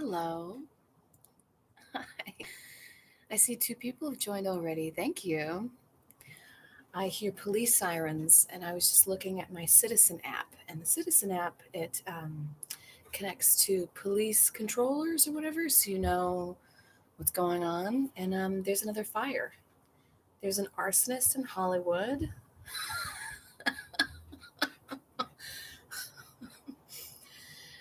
Hello. Hi. I see two people have joined already. Thank you. I hear police sirens, and I was just looking at my Citizen app. And the Citizen app, it connects to police controllers or whatever, so you know what's going on. And there's another fire. There's an arsonist in Hollywood.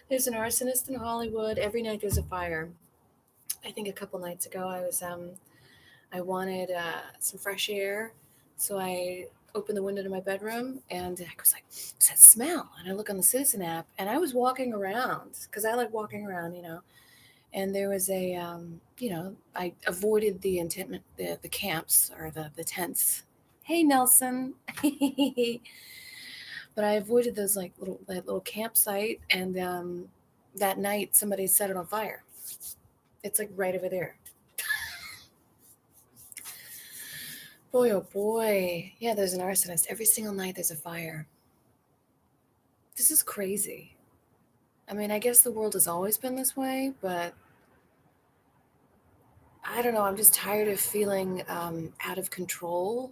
There's an arsonist in Hollywood. Every night there's a fire. I think a couple nights ago I wanted some fresh air, so I opened the window to my bedroom, and I was like, "What's that smell?" And I look on the Citizen app, and I was walking around because I like walking around. And there was I avoided the intentment, the camps or the tents. Hey, Nelson. But I avoided those like that little campsite, and that night somebody set it on fire. It's like right over there. Boy, oh boy. Yeah, there's an arsonist. Every single night there's a fire. This is crazy. I mean, I guess the world has always been this way, but I don't know. I'm just tired of feeling out of control.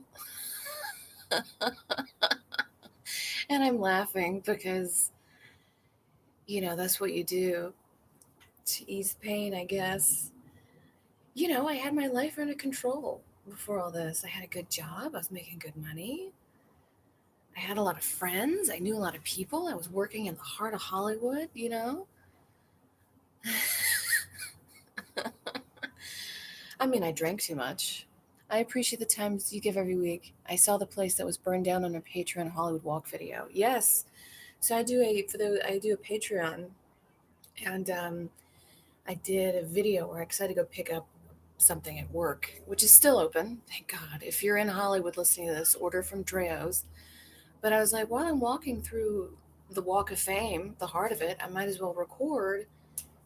And I'm laughing because, that's what you do to ease pain, I guess. I had my life under control before all this. I had a good job, I was making good money. I had a lot of friends. I knew a lot of people. I was working in the heart of Hollywood. I mean, I drank too much. I appreciate the times you give every week. I saw the place that was burned down on a Patreon Hollywood Walk video. Yes. So I do a Patreon, and I did a video where I decided to go pick up something at work, which is still open. Thank God. If you're in Hollywood listening to this, order from Dreo's. But I was like, while I'm walking through the Walk of Fame, the heart of it, I might as well record,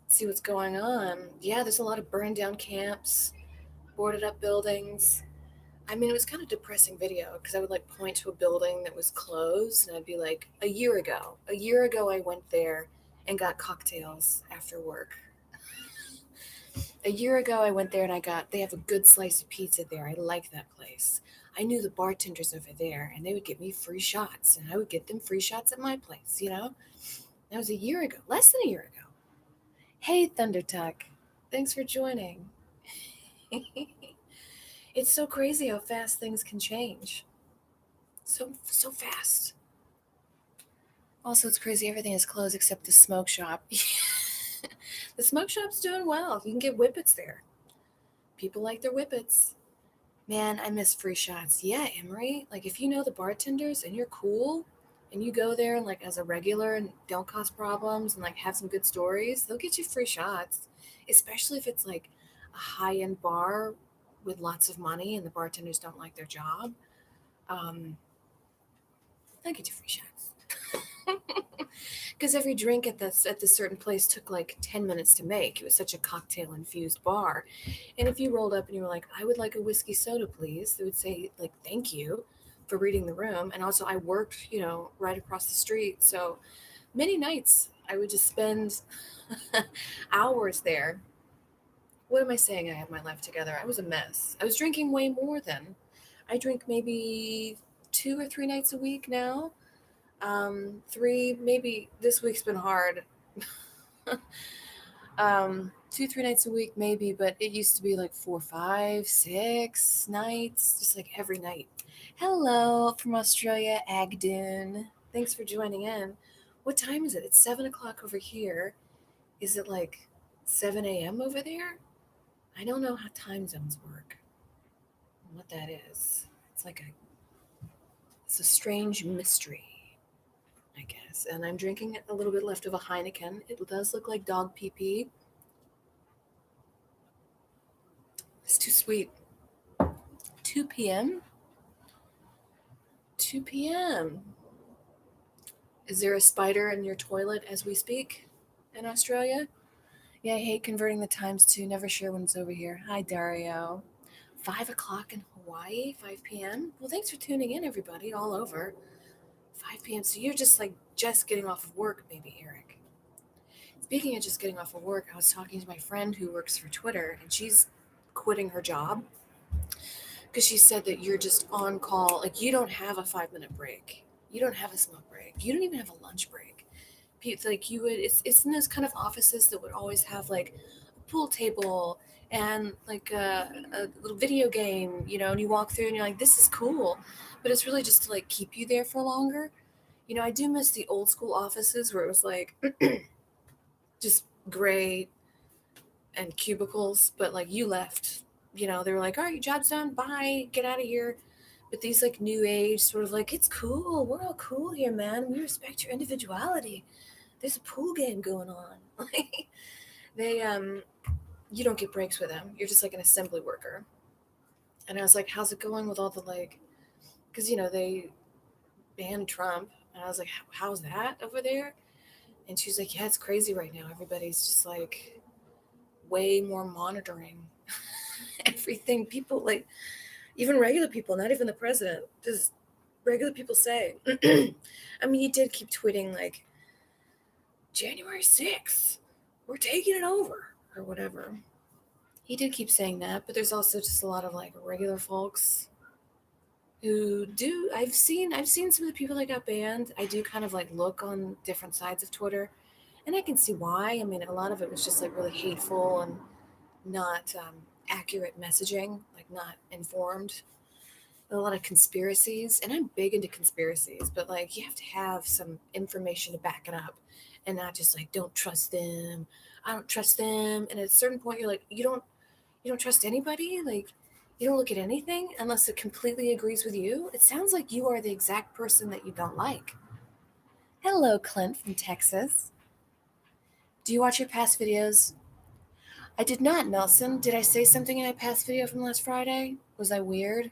see what's going on. Yeah, there's a lot of burned down camps, boarded up buildings. I mean, it was kind of depressing video because I would like point to a building that was closed, and I'd be like, a year ago I went there and got cocktails after work. A year ago I went there and they have a good slice of pizza there. I like that place. I knew the bartenders over there, and they would give me free shots, and I would get them free shots at my place. That was a year ago, less than a year ago. Hey, Thundertuck. Thanks for joining. It's so crazy how fast things can change. So fast. Also, it's crazy everything is closed except the smoke shop. The smoke shop's doing well. You can get whippets there. People like their whippets. Man, I miss free shots. Yeah, Emery. Like if you know the bartenders and you're cool and you go there and like as a regular and don't cause problems and like have some good stories, they'll get you free shots. Especially if it's like a high-end bar with lots of money and the bartenders don't like their job. They'll get you free shots. Because every drink at this certain place took like 10 minutes to make. It was such a cocktail infused bar. And if you rolled up and you were like, I would like a whiskey soda, please, they would say, like, thank you for reading the room. And also, I worked, right across the street. So many nights I would just spend hours there. What am I saying? I had my life together. I was a mess. I was drinking way more then. I drink maybe 2 or 3 nights a week now. Three, maybe this week's been hard. 2, 3 nights a week, maybe, but it used to be like 4, 5, 6 nights, just like every night. Hello from Australia, Agdon. Thanks for joining in. What time is it? It's 7 o'clock over here. Is it like 7 a.m. over there? I don't know how time zones work. What that is. It's a strange mystery, I guess. And I'm drinking a little bit left of a Heineken. It does look like dog pee pee. It's too sweet. 2 p.m. 2 p.m. Is there a spider in your toilet as we speak in Australia? Yeah, I hate converting the times to never sure when it's over here. Hi, Dario. 5 o'clock in Hawaii, 5 p.m. Well, thanks for tuning in, everybody, all over. 5 p.m. So you're just getting off of work, maybe, Eric. Speaking of just getting off of work, I was talking to my friend who works for Twitter, and she's quitting her job because she said that you're just on call. Like, you don't have a 5 minute break, you don't have a smoke break, you don't even have a lunch break. Like, you would, it's in those kind of offices that would always have like a pool table and like a little video game, and you walk through and you're like, this is cool, but it's really just to like keep you there for longer. I do miss the old school offices where it was like just gray and cubicles, but like you left, they were like, all right, your job's done, bye, get out of here. But these like new age sort of like, it's cool, we're all cool here, man, we respect your individuality, there's a pool game going on. Like, they you don't get breaks with them, you're just like an assembly worker. And I was like, how's it going with all the like, because they banned Trump, and I was like, how's that over there? And she's like, yeah, it's crazy right now, everybody's just like way more monitoring everything people like, even regular people, not even the president, just regular people say. I mean, he did keep tweeting like, January 6th, we're taking it over, or whatever. He did keep saying that, but there's also just a lot of like regular folks who do. I've seen some of the people that got banned. I do kind of like look on different sides of Twitter, and I can see why. I mean, a lot of it was just like really hateful and not accurate messaging, like not informed. A lot of conspiracies, and I'm big into conspiracies, but like you have to have some information to back it up, and not just like, don't trust them, I don't trust them. And at a certain point, you're like, you don't trust anybody. Like, you don't look at anything unless it completely agrees with you. It sounds like you are the exact person that you don't like. Hello, Clint from Texas. Do you watch your past videos? I did not, Nelson. Did I say something in my past video from last Friday? Was I weird?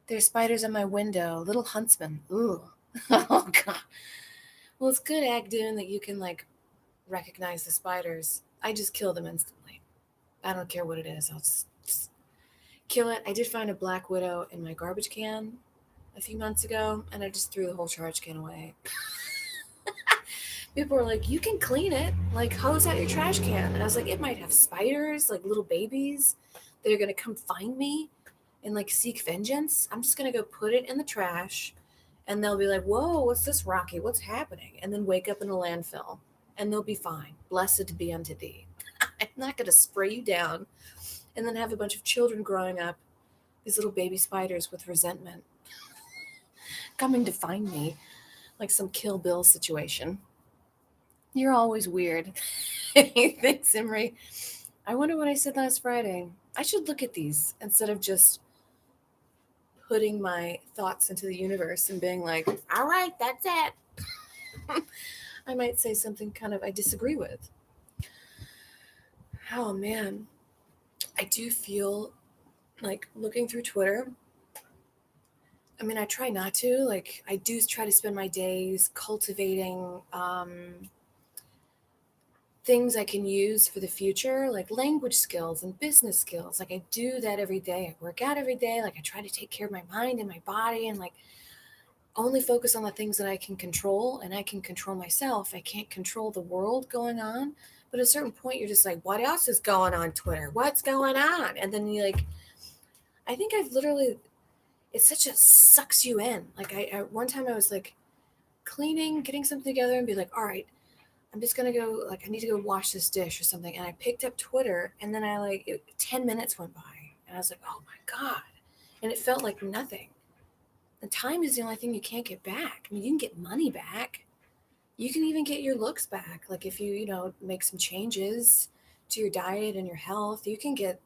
There's spiders on my window. Little huntsman. Ooh. Oh, God. Well, it's good acting that you can, like, recognize the spiders. I just kill them instantly. I don't care what it is. I'll just kill it. I did find a black widow in my garbage can a few months ago, and I just threw the whole trash can away. People were like, you can clean it. Like, hose out your trash can. And I was like, it might have spiders, like little babies, that are going to come find me and like seek vengeance. I'm just going to go put it in the trash, and they'll be like, whoa, what's this, Rocky? What's happening? And then wake up in a landfill, and they'll be fine. Blessed be unto thee. I'm not going to spray you down and then have a bunch of children growing up, these little baby spiders with resentment, coming to find me like some Kill Bill situation. You're always weird. Thanks, Imri. I wonder what I said last Friday. I should look at these instead of just putting my thoughts into the universe and being like, all right, that's it. I might say something kind of I disagree with. Oh, man. I do feel like looking through Twitter. I mean, I try not to. Like, I do try to spend my days cultivating things I can use for the future, like language skills and business skills. Like, I do that every day. I work out every day. Like, I try to take care of my mind and my body, and like only focus on the things that I can control, and I can control myself. I can't control the world going on. But at a certain point, you're just like, what else is going on Twitter? What's going on? And then you like, I think I've literally, it's such a sucks you in. Like, I one time I was like cleaning, getting something together, and be like, all right, I'm just gonna go, like, I need to go wash this dish or something. And I picked up Twitter, and then 10 minutes went by, and I was like, oh my God. And it felt like nothing. And time is the only thing you can't get back. I mean, you can get money back. You can even get your looks back. Like, if you make some changes to your diet and your health, you can get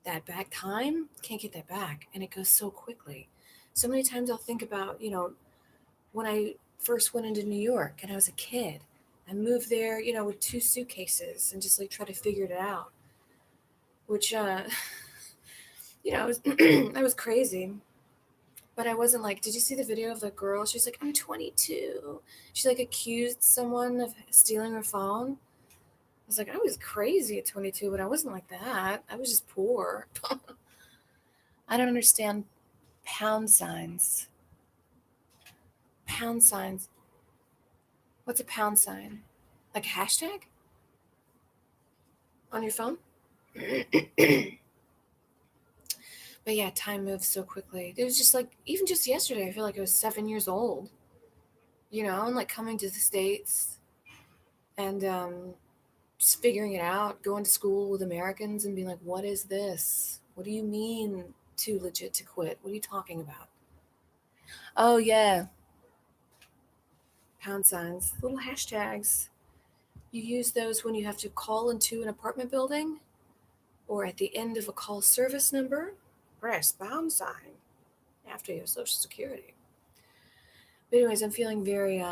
that back. Time, can't get that back. And it goes so quickly. So many times I'll think about, when I first went into New York and I was a kid. I moved there, with 2 suitcases and just like try to figure it out, which, I was, I was crazy, but I wasn't like, did you see the video of the girl? She's like, I'm 22. She like accused someone of stealing her phone. I was like, I was crazy at 22, but I wasn't like that. I was just poor. I don't understand pound signs. Pound signs. What's a pound sign? Like a hashtag? on your phone. But yeah, time moves so quickly. It was just like, even just yesterday, I feel like I was 7 years old, and like coming to the States and just figuring it out, going to school with Americans and being like, what is this? What do you mean too legit to quit? What are you talking about? Oh, yeah, pound signs, little hashtags. You use those when you have to call into an apartment building or at the end of a call service number. Press pound sign after your social security. But anyways, I'm feeling very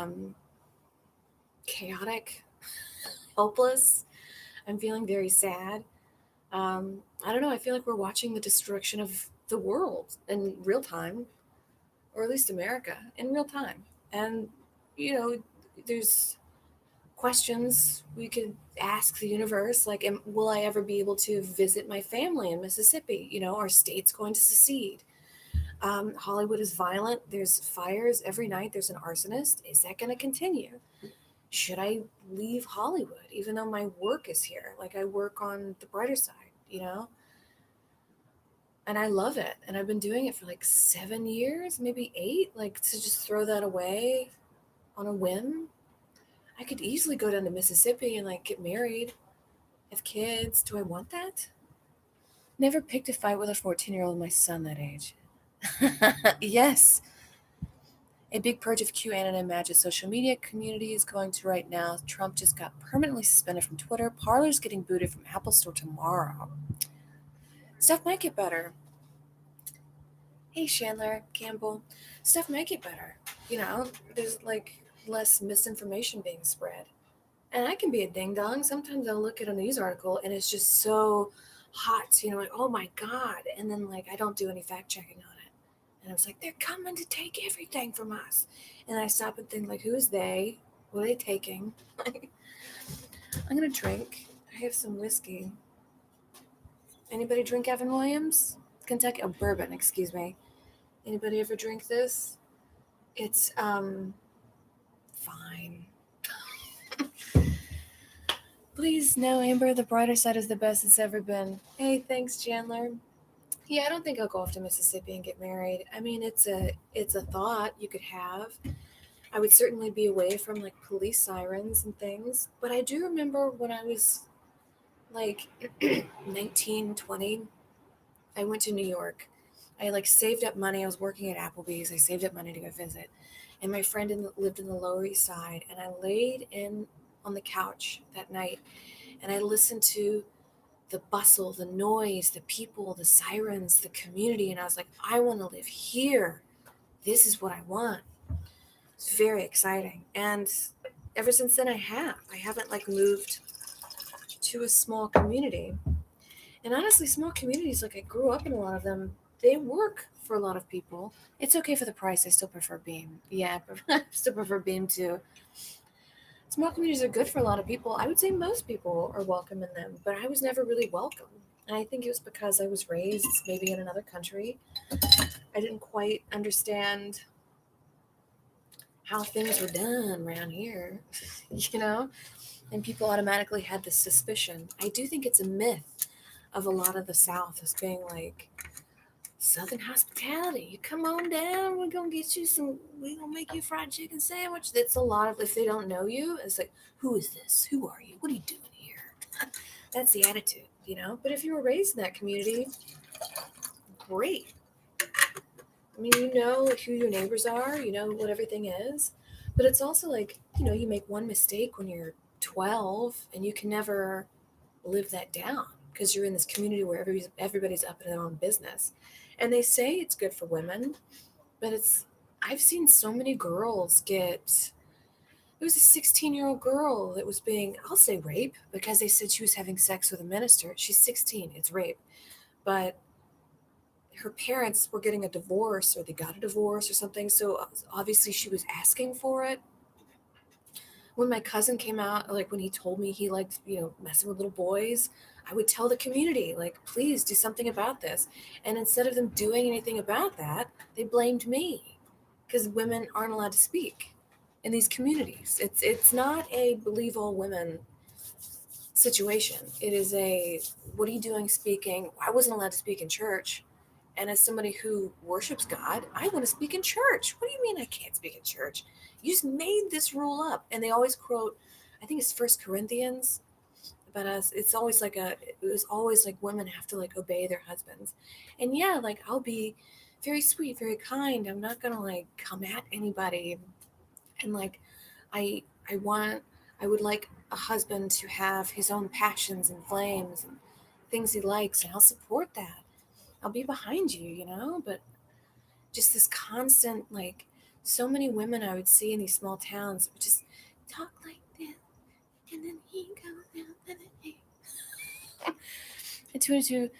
chaotic, hopeless. I'm feeling very sad. I don't know. I feel like we're watching the destruction of the world in real time, or at least America in real time. And you know, there's questions we could ask the universe, like, will I ever be able to visit my family in Mississippi? Our state's going to secede. Hollywood is violent. There's fires every night. There's an arsonist. Is that going to continue? Should I leave Hollywood, even though my work is here? Like, I work on the brighter side, and I love it. And I've been doing it for like 7 years, maybe 8. Like, to just throw that away on a whim. I could easily go down to Mississippi and like get married, have kids. Do I want that? Never picked a fight with a 14-year-old, my son that age. Yes. A big purge of QAnon and MAGA social media community is going to right now. Trump just got permanently suspended from Twitter. Parler's getting booted from Apple Store tomorrow. Stuff might get better. Hey, Chandler Campbell. Stuff might get better. There's like less misinformation being spread. And I can be a ding dong. Sometimes I'll look at a news article and it's just so hot, like, oh my God. And then, like, I don't do any fact checking on it. And I was like, they're coming to take everything from us. And I stop and think, like, who is they? What are they taking? I'm going to drink. I have some whiskey. Anybody drink Evan Williams? Kentucky, bourbon, excuse me. Anybody ever drink this? It's, fine. Please, no, Amber, the brighter side is the best it's ever been. Hey, thanks, Chandler. Yeah, I don't think I'll go off to Mississippi and get married. I mean, it's a thought you could have. I would certainly be away from like police sirens and things. But I do remember when I was like 19, 20, I went to New York. I like saved up money. I was working at Applebee's. I saved up money to go visit. And my friend lived in the Lower East Side. And I laid in on the couch that night and I listened to the bustle, the noise, the people, the sirens, the community. And I was like, I want to live here. This is what I want. It's very exciting. And ever since then, I haven't like moved to a small community. And honestly, small communities, like, I grew up in a lot of them, they work for a lot of people. It's okay for the price. I still prefer Beam. Yeah, I still prefer Beam too. Small communities are good for a lot of people. I would say most people are welcome in them, but I was never really welcome. And I think it was because I was raised maybe in another country. I didn't quite understand how things were done around here, and people automatically had this suspicion. I do think it's a myth of a lot of the South as being like Southern hospitality. You come on down, we're gonna get you some, we're gonna make you a fried chicken sandwich. That's a lot of, if they don't know you, it's like, who is this? Who are you? What are you doing here? That's the attitude. But if you were raised in that community, great. I mean, you know who your neighbors are, you know what everything is. But it's also like, you make one mistake when you're 12 and you can never live that down because you're in this community where everybody's up in their own business. And they say it's good for women, but I've seen so many girls it was a 16-year-old girl that was being, I'll say rape, because they said she was having sex with a minister. She's 16, it's rape. But her parents were getting a divorce, or they got a divorce or something, so obviously she was asking for it. When my cousin came out, like when he told me he liked, messing with little boys, I would tell the community, like, please do something about this. And instead of them doing anything about that, they blamed me because women aren't allowed to speak in these communities. It's not a believe all women situation. It is a, what are you doing speaking? I wasn't allowed to speak in church. And as somebody who worships God, I want to speak in church. What do you mean I can't speak in church? You just made this rule up. And they always quote, I think it's First Corinthians, about us. It's always like it was always like women have to like obey their husbands. And yeah, like I'll be very sweet, very kind. I'm not gonna like come at anybody. And like I I want I would like a husband to have his own passions and flames and things he likes, and I'll support that. I'll be behind you, but just this constant, like, so many women I would see in these small towns would just talk like this, and then he goes down, and then he. And two,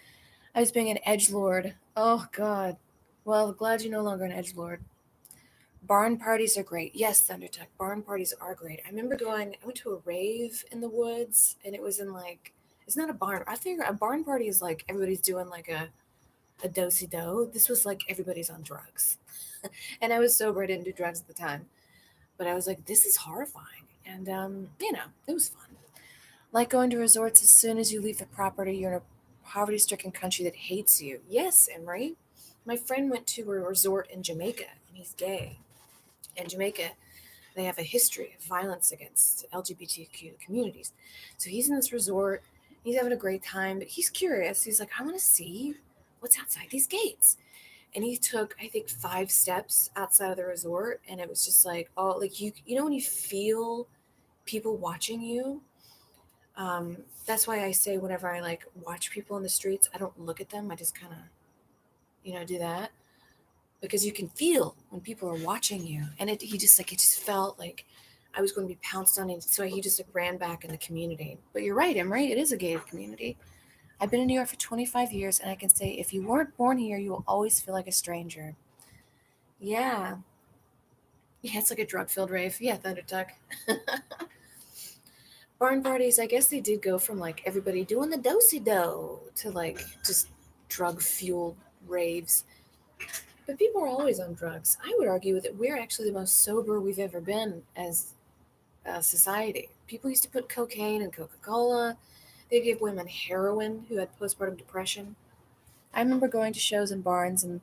I was being an edge lord. Oh God. Well, glad you're no longer an edge lord. Barn parties are great. Yes, Thundertuck. Barn parties are great. I remember I went to a rave in the woods, and it was in like, it's not a barn. I figure a barn party is like everybody's doing like a do-si do. This was like everybody's on drugs. And I was sober. I didn't do drugs at the time. But I was like, this is horrifying. And, it was fun. Like going to resorts, as soon as you leave the property, you're in a poverty stricken country that hates you. Yes, Emery. My friend went to a resort in Jamaica, and he's gay. In Jamaica, they have a history of violence against LGBTQ communities. So he's in this resort, he's having a great time, but he's curious. He's like, I want to see what's outside these gates. And he took, I think, 5 steps outside of the resort, and it was just like, oh, like you know when you feel people watching you. That's why I say whenever I like watch people in the streets, I don't look at them. I just kind of, do that, because you can feel when people are watching you. And it just felt like I was going to be pounced on. And so he just like ran back in the community. But you're right, I'm right. It is a gated community. I've been in New York for 25 years, and I can say if you weren't born here, you will always feel like a stranger. Yeah. Yeah, it's like a drug filled rave. Yeah, Thundertuck. Barn parties, I guess they did go from like everybody doing the do-si do to like just drug fueled raves. But people are always on drugs. I would argue that we're actually the most sober we've ever been as a society. People used to put cocaine in Coca Cola. They'd give women heroin who had postpartum depression. I remember going to shows in barns and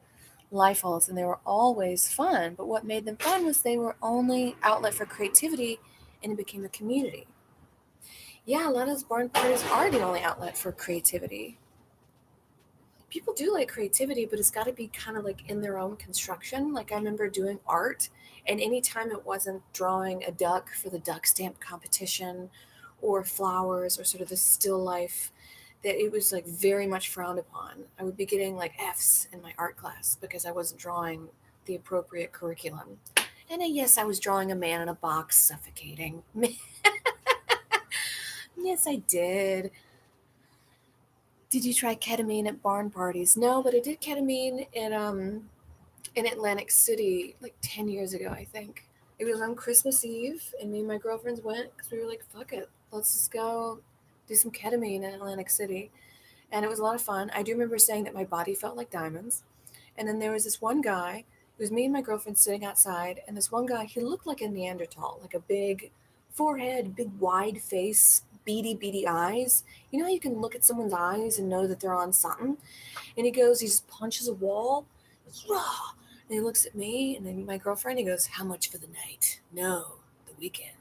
life halls, and they were always fun. But what made them fun was they were only outlet for creativity, and it became a community. Yeah, a lot of those barn parties are the only outlet for creativity. People do like creativity, but it's got to be kind of like in their own construction. Like I remember doing art, and anytime it wasn't drawing a duck for the duck stamp competition or flowers or sort of the still life, that it was like very much frowned upon. I would be getting like F's in my art class because I wasn't drawing the appropriate curriculum. And yes, I was drawing a man in a box suffocating. Yes, I did. Did you try ketamine at barn parties? No, but I did ketamine in Atlantic City like 10 years ago, I think. It was on Christmas Eve, and me and my girlfriends went because we were like, fuck it, let's just go do some ketamine in Atlantic City. And it was a lot of fun. I do remember saying that my body felt like diamonds. And then there was this one guy, it was me and my girlfriend sitting outside, and this one guy, he looked like a Neanderthal, like a big forehead, big wide face, beady eyes. You know how you can look at someone's eyes and know that they're on something? And he just punches a wall, goes, raw. And he looks at me and then my girlfriend, he goes, how much for the night? No, the weekend.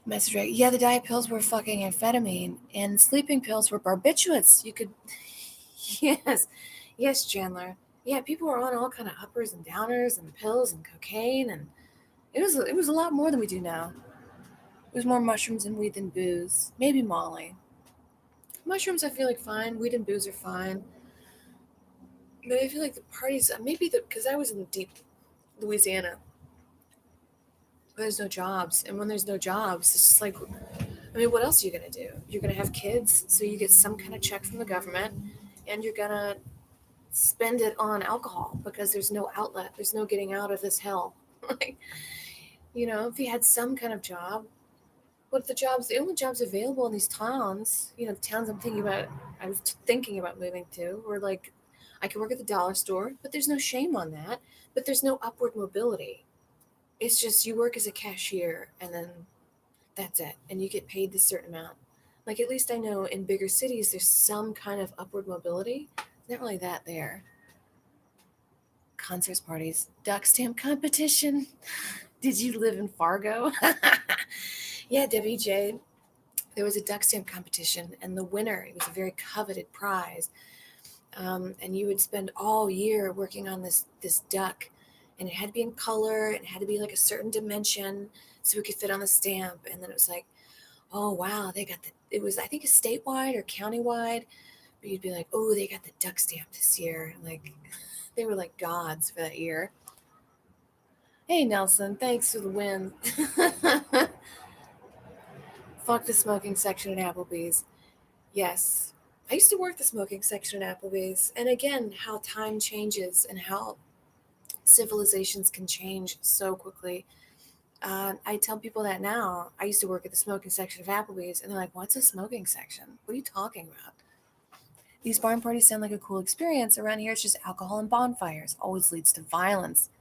Message right. Yeah, the diet pills were fucking amphetamine, and sleeping pills were barbiturates. You could, yes, yes, Chandler. Yeah, people were on all kind of uppers and downers and pills and cocaine, and it was a lot more than we do now. It was more mushrooms and weed than booze. Maybe Molly. Mushrooms, I feel like fine. Weed and booze are fine. But I feel like the parties, maybe because I was in deep Louisiana, there's no jobs. And when there's no jobs, it's just like, I mean, what else are you going to do? You're going to have kids, so you get some kind of check from the government, and you're going to spend it on alcohol because there's no outlet. There's no getting out of this hell. Like, if you had some kind of job, what the only jobs available in these towns, the towns I was thinking about moving to, were like, I could work at the dollar store, but there's no shame on that. But there's no upward mobility. It's just you work as a cashier and then that's it. And you get paid this certain amount. Like at least I know in bigger cities there's some kind of upward mobility. Not really that there. Concerts, parties, duck stamp competition. Did you live in Fargo? Yeah, WJ. There was a duck stamp competition, and the winner, it was a very coveted prize. And you would spend all year working on this duck, and it had to be in color, and it had to be like a certain dimension, so it could fit on the stamp. And then it was like, oh wow, they got the. It was I think a statewide or countywide, but you'd be like, oh, they got the duck stamp this year, and like they were like gods for that year. Hey Nelson, thanks for the win. Fuck the smoking section at Applebee's. Yes. I used to work the smoking section at Applebee's. And again, how time changes and how civilizations can change so quickly. I tell people that now. I used to work at the smoking section of Applebee's, and they're like, what's a smoking section? What are you talking about? These barn parties sound like a cool experience. Around here, it's just alcohol and bonfires. Always leads to violence.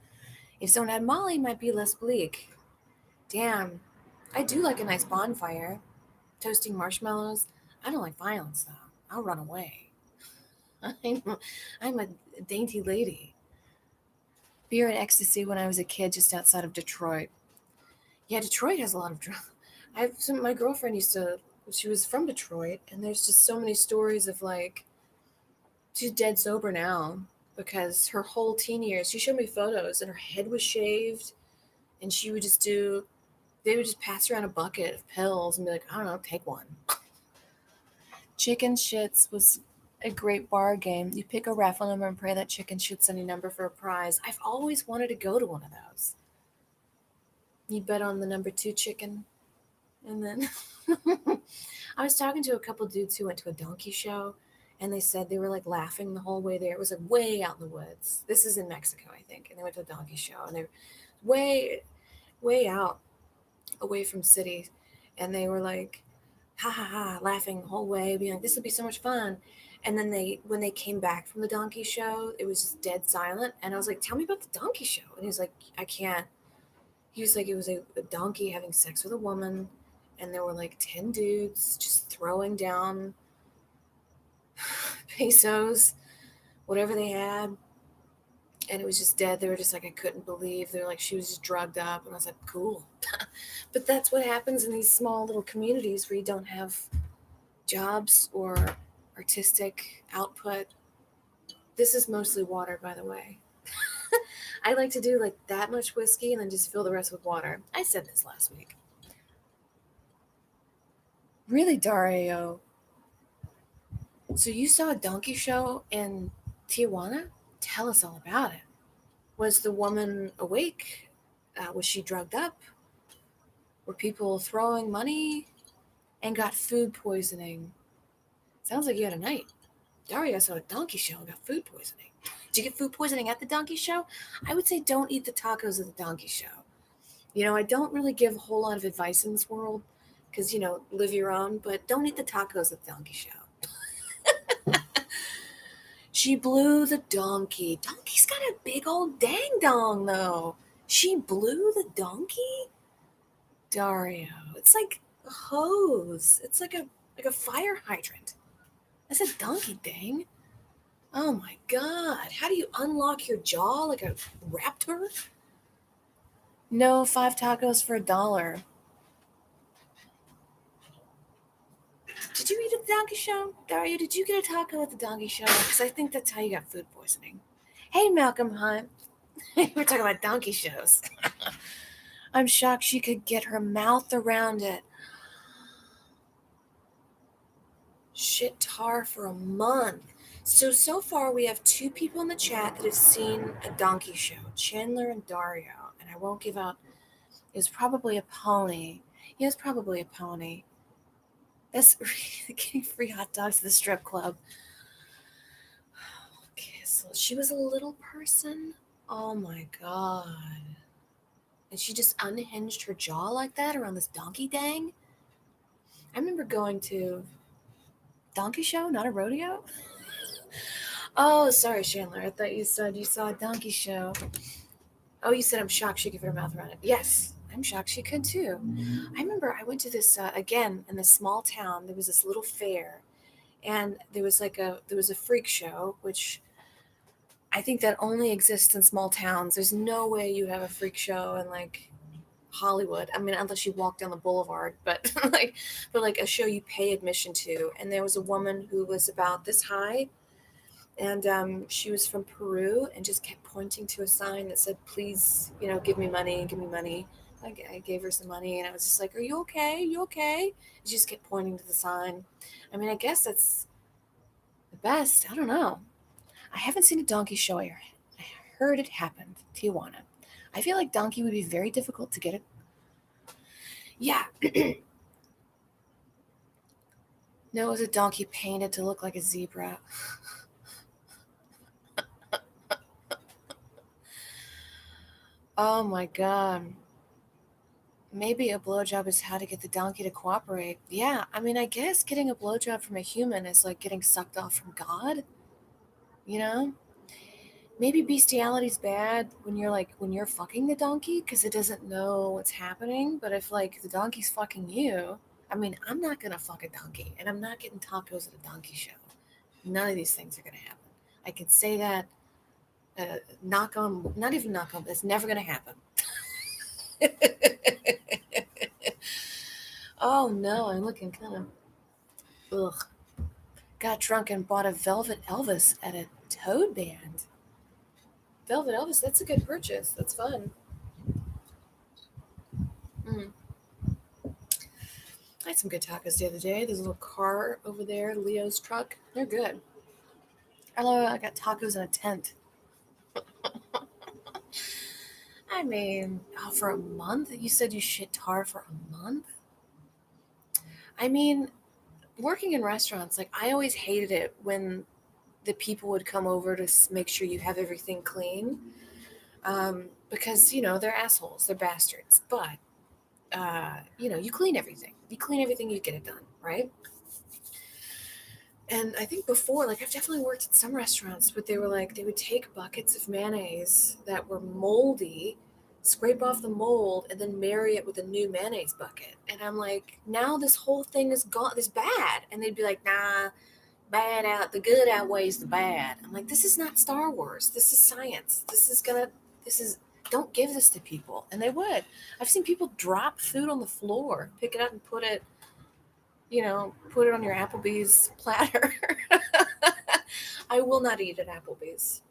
If someone had Molly, it might be less bleak. Damn. I do like a nice bonfire. Toasting marshmallows. I don't like violence, though. I'll run away. I'm, I'm a dainty lady. Beer and ecstasy when I was a kid just outside of Detroit. Yeah, Detroit has a lot of drugs. My girlfriend used to, she was from Detroit, and there's just so many stories of like, she's dead sober now because her whole teen years, she showed me photos and her head was shaved, and she would just do, they would just pass around a bucket of pills and be like, I don't know, take one. Chicken shits was a great bar game. You pick a raffle number and pray that chicken shits any number for a prize. I've always wanted to go to one of those. You bet on the number 2 chicken, and then I was talking to a couple dudes who went to a donkey show, and they said they were like laughing the whole way there. It was like way out in the woods. This is in Mexico, I think, and they went to a donkey show, and they're way, way out, away from cities, and they were like, ha ha ha, laughing the whole way, being like, this will be so much fun. And then when they came back from the donkey show, it was just dead silent. And I was like, tell me about the donkey show. And he was like, I can't. He was like, it was a donkey having sex with a woman, and there were like 10 dudes just throwing down pesos, whatever they had. And it was just dead. They were just like, I couldn't believe. They were like, she was just drugged up. And I was like, cool. But that's what happens in these small little communities where you don't have jobs or artistic output. This is mostly water, by the way. I like to do like that much whiskey and then just fill the rest with water. I said this last week. Really, Dario? So you saw a donkey show in Tijuana? Tell us all about it. Was the woman awake? Was she drugged up? Were people throwing money and got food poisoning? Sounds like you had a night. Dario saw a donkey show and got food poisoning. Did you get food poisoning at the donkey show? I would say don't eat the tacos at the donkey show. I don't really give a whole lot of advice in this world because, live your own, but don't eat the tacos at the donkey show. She blew the donkey. Donkey's got a big old dang dong, though. She blew the donkey? Dario, it's like a hose. It's like a fire hydrant. That's a donkey dang. Oh my god. How do you unlock your jaw like a raptor? No, 5 tacos for $1. Did you eat at the donkey show? Dario, did you get a taco at the donkey show? Because I think that's how you got food poisoning. Hey, Malcolm Hunt. We're talking about donkey shows. I'm shocked she could get her mouth around it. Shit tar for a month. So far we have 2 people in the chat that have seen a donkey show, Chandler and Dario. And I won't give out. It was probably a pony. Yeah, it was probably a pony. That's getting free hot dogs at the strip club. Okay, so she was a little person. Oh my god. And she just unhinged her jaw like that around this donkey dang. I remember going to donkey show, not a rodeo. Oh, sorry, Chandler. I thought you said you saw a donkey show. Oh, you said I'm shocked she could fit her mouth around it. Yes, I'm shocked she could too. I remember I went to this again in this small town. There was this little fair, and there was a freak show, which I think that only exists in small towns. There's no way you have a freak show in like Hollywood. I mean, unless you walk down the boulevard, but like a show you pay admission to. And there was a woman who was about this high, and she was from Peru, and just kept pointing to a sign that said, "Please, give me money, give me money." I gave her some money, and I was just like, "Are you okay? You okay?" And she just kept pointing to the sign. I mean, I guess that's the best. I don't know. I haven't seen a donkey show. I heard it happened. Tijuana. I feel like donkey would be very difficult to get it. Yeah. No, it was a donkey painted to look like a zebra. Oh my god. Maybe a blowjob is how to get the donkey to cooperate. Yeah, I mean, I guess getting a blowjob from a human is like getting sucked off from God, you know? Maybe bestiality's bad when you're fucking the donkey because it doesn't know what's happening. But if like the donkey's fucking you, I mean, I'm not gonna fuck a donkey, and I'm not getting tacos at a donkey show. None of these things are gonna happen. I can say that. Knock on, not even knock on, it's never gonna happen. Oh no, I'm looking kind of ugh. Got drunk and bought a Velvet Elvis at a Toad band. Velvet Elvis, that's a good purchase. That's fun. Mm. I had some good tacos the other day. There's a little car over there, Leo's truck. They're good. I got tacos in a tent. I mean, oh, for a month? You said you shit tar for a month? I mean, working in restaurants, like, I always hated it when the people would come over to make sure you have everything clean. Because, they're assholes, they're bastards. But, you clean everything. You clean everything, you get it done, right? And I think before, like, I've definitely worked at some restaurants, but they were like, they would take buckets of mayonnaise that were moldy, scrape off the mold, and then marry it with a new mayonnaise bucket. And I'm like, now this whole thing is gone, is bad. And they'd be like, nah, the good outweighs the bad. I'm like, this is not Star Wars. This is science. Don't give this to people. And they would. I've seen people drop food on the floor, pick it up and put it on your Applebee's platter. I will not eat at Applebee's.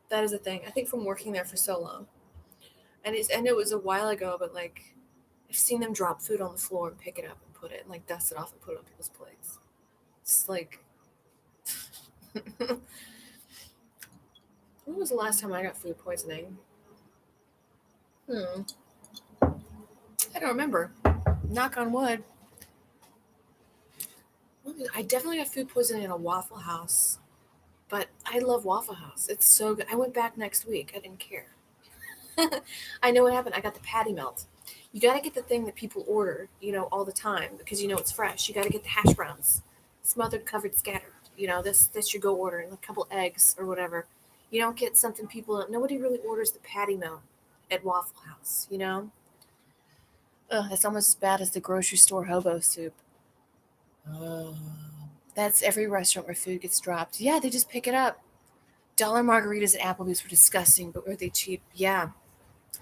That is a thing. I think from working there for so long. I know it was a while ago, but like I've seen them drop food on the floor and pick it up and put it and like dust it off and put it on people's plates. It's like when was the last time I got food poisoning? Hmm. I don't remember. Knock on wood. I definitely got food poisoning in a Waffle House, but I love Waffle House. It's so good. I went back next week. I didn't care. I know what happened. I got the patty melt. You got to get the thing that people order, all the time because it's fresh. You got to get the hash browns, smothered, covered, scattered. This your go order, and a couple eggs or whatever. You don't get something nobody really orders the patty melt at Waffle House. Ugh, that's almost as bad as the grocery store hobo soup. Oh. That's every restaurant where food gets dropped. Yeah, they just pick it up. Dollar margaritas at Applebee's were disgusting, but were they cheap? Yeah.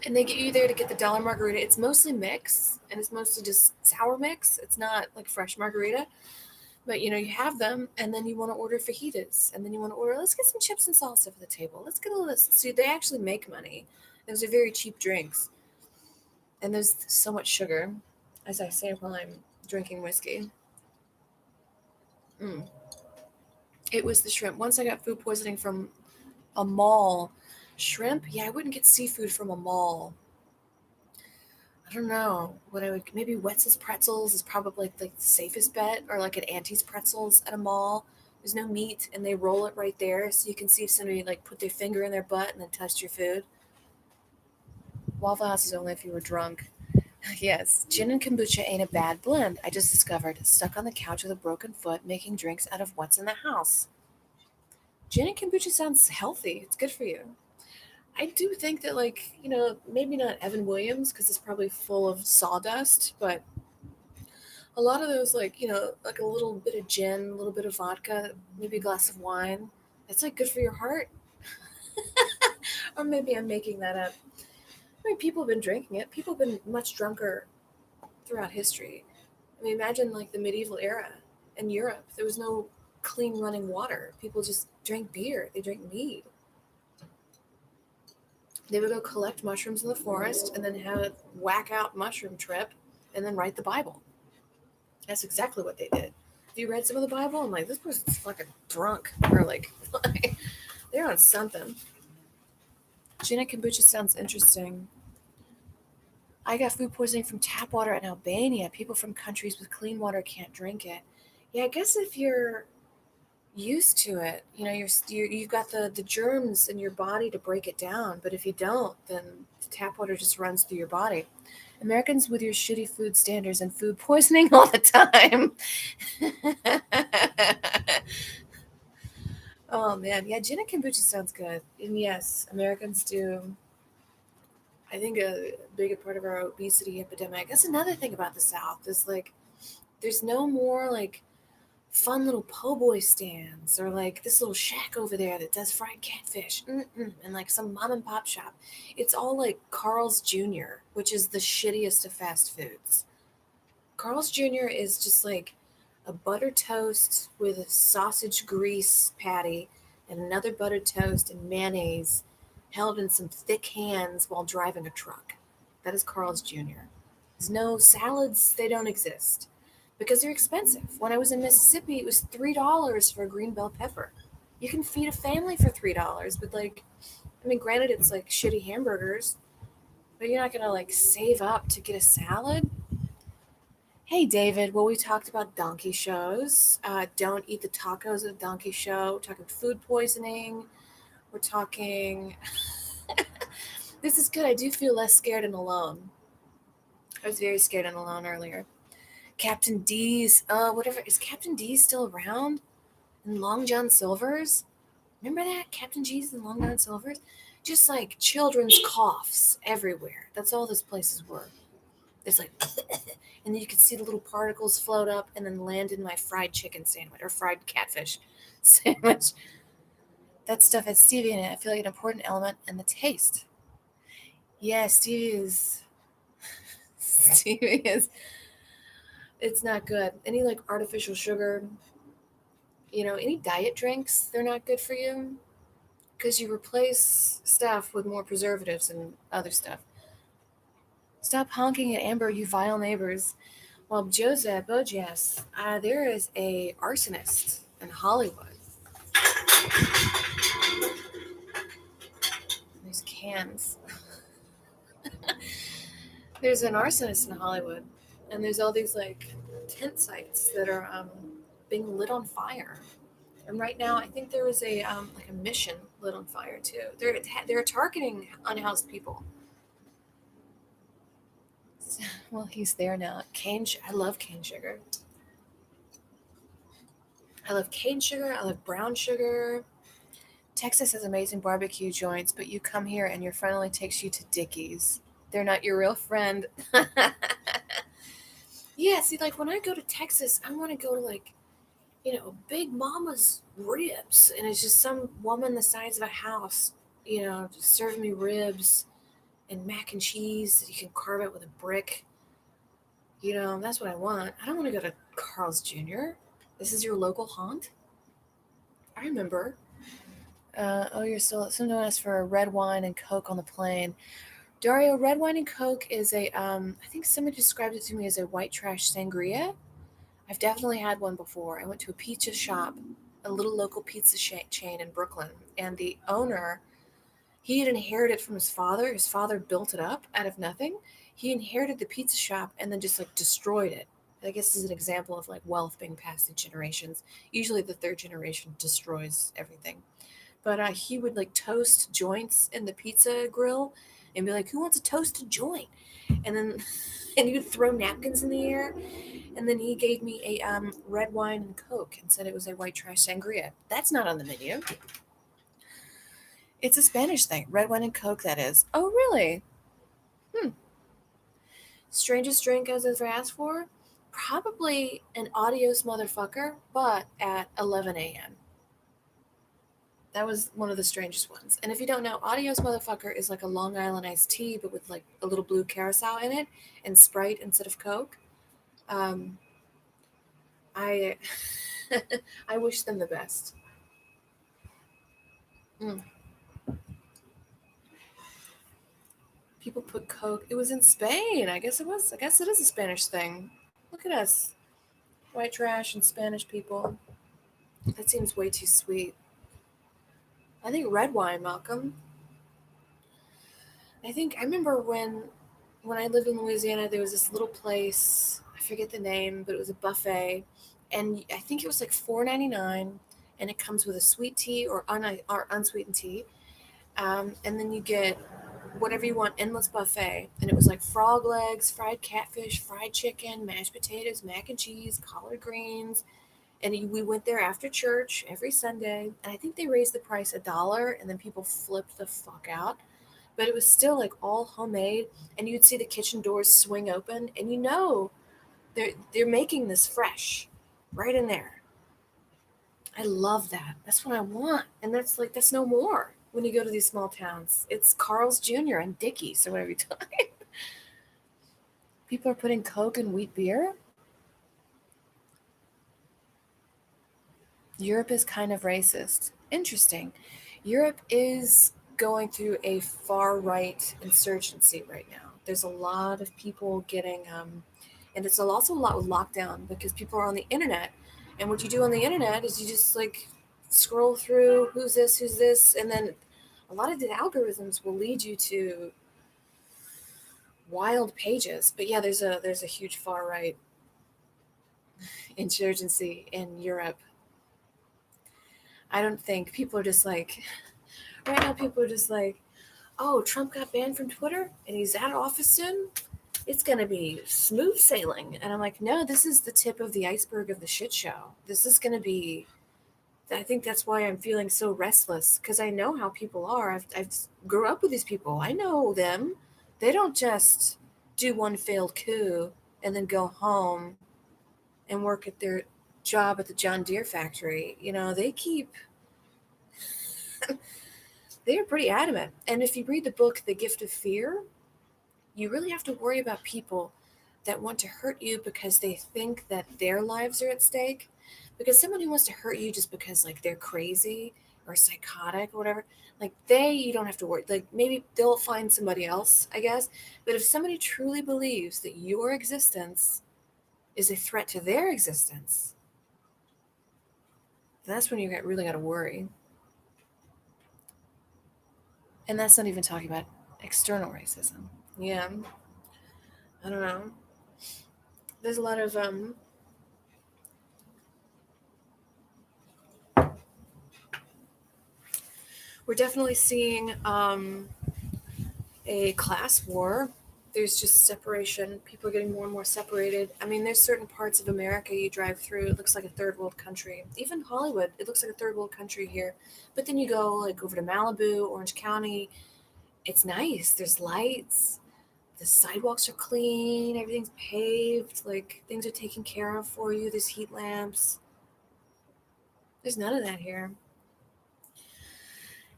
And they get you there to get the dollar margarita. It's mostly mix, and it's mostly just sour mix. It's not like fresh margarita. But you have them, and then you want to order fajitas, and then you want to order. Let's get some chips and salsa for the table. Let's get a list. See, they actually make money. Those are very cheap drinks, and there's so much sugar, as I say while I'm drinking whiskey. Mm. It was the shrimp. Once I got food poisoning from a mall. Shrimp? Yeah, I wouldn't get seafood from a mall. I don't know what I would. Maybe Wetzel's Pretzels is probably like the safest bet, or like at Auntie's Pretzels at a mall. There's no meat, and they roll it right there, so you can see if somebody like put their finger in their butt and then touched your food. Waffle House is only if you were drunk. Yes, gin and kombucha ain't a bad blend. I just discovered. Stuck on the couch with a broken foot, making drinks out of what's in the house. Gin and kombucha sounds healthy. It's good for you. I do think that, like, maybe not Evan Williams because it's probably full of sawdust, but a lot of those, like, like a little bit of gin, a little bit of vodka, maybe a glass of wine, that's like good for your heart. Or maybe I'm making that up. I mean, people have been drinking it. People have been much drunker throughout history. I mean, imagine like the medieval era in Europe. There was no clean running water. People just drank beer. They drank mead. They would go collect mushrooms in the forest and then have a whack out mushroom trip and then write the Bible. That's exactly what they did. If you read some of the Bible, I'm like, this person's fucking drunk. Or like they're on something. Gin and kombucha sounds interesting. I got food poisoning from tap water in Albania. People from countries with clean water can't drink it. Yeah, I guess if you're used to it, you've got the germs in your body to break it down. But if you don't, then the tap water just runs through your body. Americans with your shitty food standards and food poisoning all the time. Oh man, yeah, gin and kombucha sounds good. And yes, Americans do. I think a bigger part of our obesity epidemic. That's another thing about the South is like there's no more like fun little po' boy stands or like this little shack over there that does fried catfish and like some mom and pop shop. It's all like Carl's Jr., which is the shittiest of fast foods. Carl's Jr. is just like a butter toast with a sausage grease patty and another butter toast and mayonnaise held in some thick hands while driving a truck. That is Carl's Jr. There's no salads, they don't exist because they're expensive. When I was in Mississippi, it was $3 for a green bell pepper. You can feed a family for $3, but like, I mean, granted, it's like shitty hamburgers, but you're not gonna like save up to get a salad. Hey, David. Well, we talked about donkey shows. Don't eat the tacos at a donkey show. We're talking food poisoning. We're talking. This is good. I do feel less scared and alone. I was very scared and alone earlier. Captain D's. Whatever. Is Captain D still around? And Long John Silver's? Remember that? Captain G's and Long John Silver's? Just like children's coughs everywhere. That's all those places were. It's like, and then you could see the little particles float up and then land in my fried chicken sandwich or fried catfish sandwich. That stuff has stevia in it. I feel like an important element in the taste. Yeah, stevia is, it's not good. Any like artificial sugar, any diet drinks, they're not good for you because you replace stuff with more preservatives and other stuff. Stop honking at Amber, you vile neighbors. Well, Joseph Bojas, there is a arsonist in Hollywood. There's cans. There's an arsonist in Hollywood, and there's all these like tent sites that are being lit on fire. And right now, I think there is a like a mission lit on fire too. They're targeting unhoused people. Well, he's there now. I love cane sugar. I love cane sugar. I love brown sugar. Texas has amazing barbecue joints, but you come here and your friend only takes you to Dickie's. They're not your real friend. Yeah, see, like when I go to Texas, I want to go to like, Big Mama's ribs. And it's just some woman the size of a house, just serving me ribs and mac and cheese. You can carve it with a brick. That's what I want. I don't want to go to Carl's Jr. This is your local haunt? I remember. Oh, you're still. Someone asked for a red wine and Coke on the plane. Dario, red wine and Coke is I think somebody described it to me as a white trash sangria. I've definitely had one before. I went to a pizza shop, a little local pizza chain in Brooklyn, and the owner, he had inherited from his father. His father built it up out of nothing. He inherited the pizza shop and then just like destroyed it. I guess this is an example of like wealth being passed through generations. Usually the third generation destroys everything. But he would like toast joints in the pizza grill and be like, "Who wants a toasted joint?" And then and he would throw napkins in the air. And then he gave me a red wine and Coke and said it was a white trash sangria. That's not on the menu. It's a Spanish thing. Red wine and Coke, that is. Oh, really? Hmm. Strangest drink I was ever asked for? Probably an adios motherfucker, but at 11 a.m. That was one of the strangest ones. And if you don't know, adios motherfucker is like a Long Island iced tea, but with like a little blue carousel in it and Sprite instead of Coke. Um, I I wish them the best. Mm. People put Coke. It was in Spain. I guess it was. I guess it is a Spanish thing. Look at us, white trash and Spanish people. That seems way too sweet. I think red wine, Malcolm. I remember when I lived in Louisiana, there was this little place. I forget the name, but it was a buffet, and I think it was like $4.99, and it comes with a sweet tea or unsweetened tea, and then you get whatever you want, endless buffet, and it was like frog legs, fried catfish, fried chicken, mashed potatoes, mac and cheese, collard greens, and we went there after church every Sunday, and I think they raised the price $1, and then people flipped the fuck out, but it was still like all homemade, and you'd see the kitchen doors swing open, and they're making this fresh right in there. I love that. That's what I want. And that's no more when you go to these small towns. It's Carl's Jr. and Dickies or whatever you tell me. People are putting Coke in wheat beer. Europe is kind of racist. Interesting. Europe is going through a far right insurgency right now. There's a lot of people getting, and it's also a lot with lockdown because people are on the internet. And what you do on the internet is you just like scroll through who's this, and then a lot of the algorithms will lead you to wild pages. But yeah, there's a huge far right insurgency in Europe. I don't think people are just like right now. People are just like, oh, Trump got banned from Twitter and he's out of office soon. It's going to be smooth sailing. And I'm like, no, this is the tip of the iceberg of the shit show. This is going to be, I think that's why I'm feeling so restless because I know how people are. I've grew up with these people. I know them. They don't just do one failed coup and then go home and work at their job at the John Deere factory. They're pretty adamant. And if you read the book, The Gift of Fear, you really have to worry about people that want to hurt you because they think that their lives are at stake. Because someone who wants to hurt you just because like they're crazy or psychotic or whatever, like you don't have to worry. Like maybe they'll find somebody else, I guess. But if somebody truly believes that your existence is a threat to their existence, then that's when really got to worry. And that's not even talking about external racism. Yeah, I don't know. There's a lot of we're definitely seeing a class war. There's just separation. People are getting more and more separated. I mean, there's certain parts of America you drive through, it looks like a third world country. Even Hollywood, it looks like a third world country here. But then you go like over to Malibu, Orange County, it's nice. There's lights. The sidewalks are clean, everything's paved, like things are taken care of for you. There's heat lamps. There's none of that here.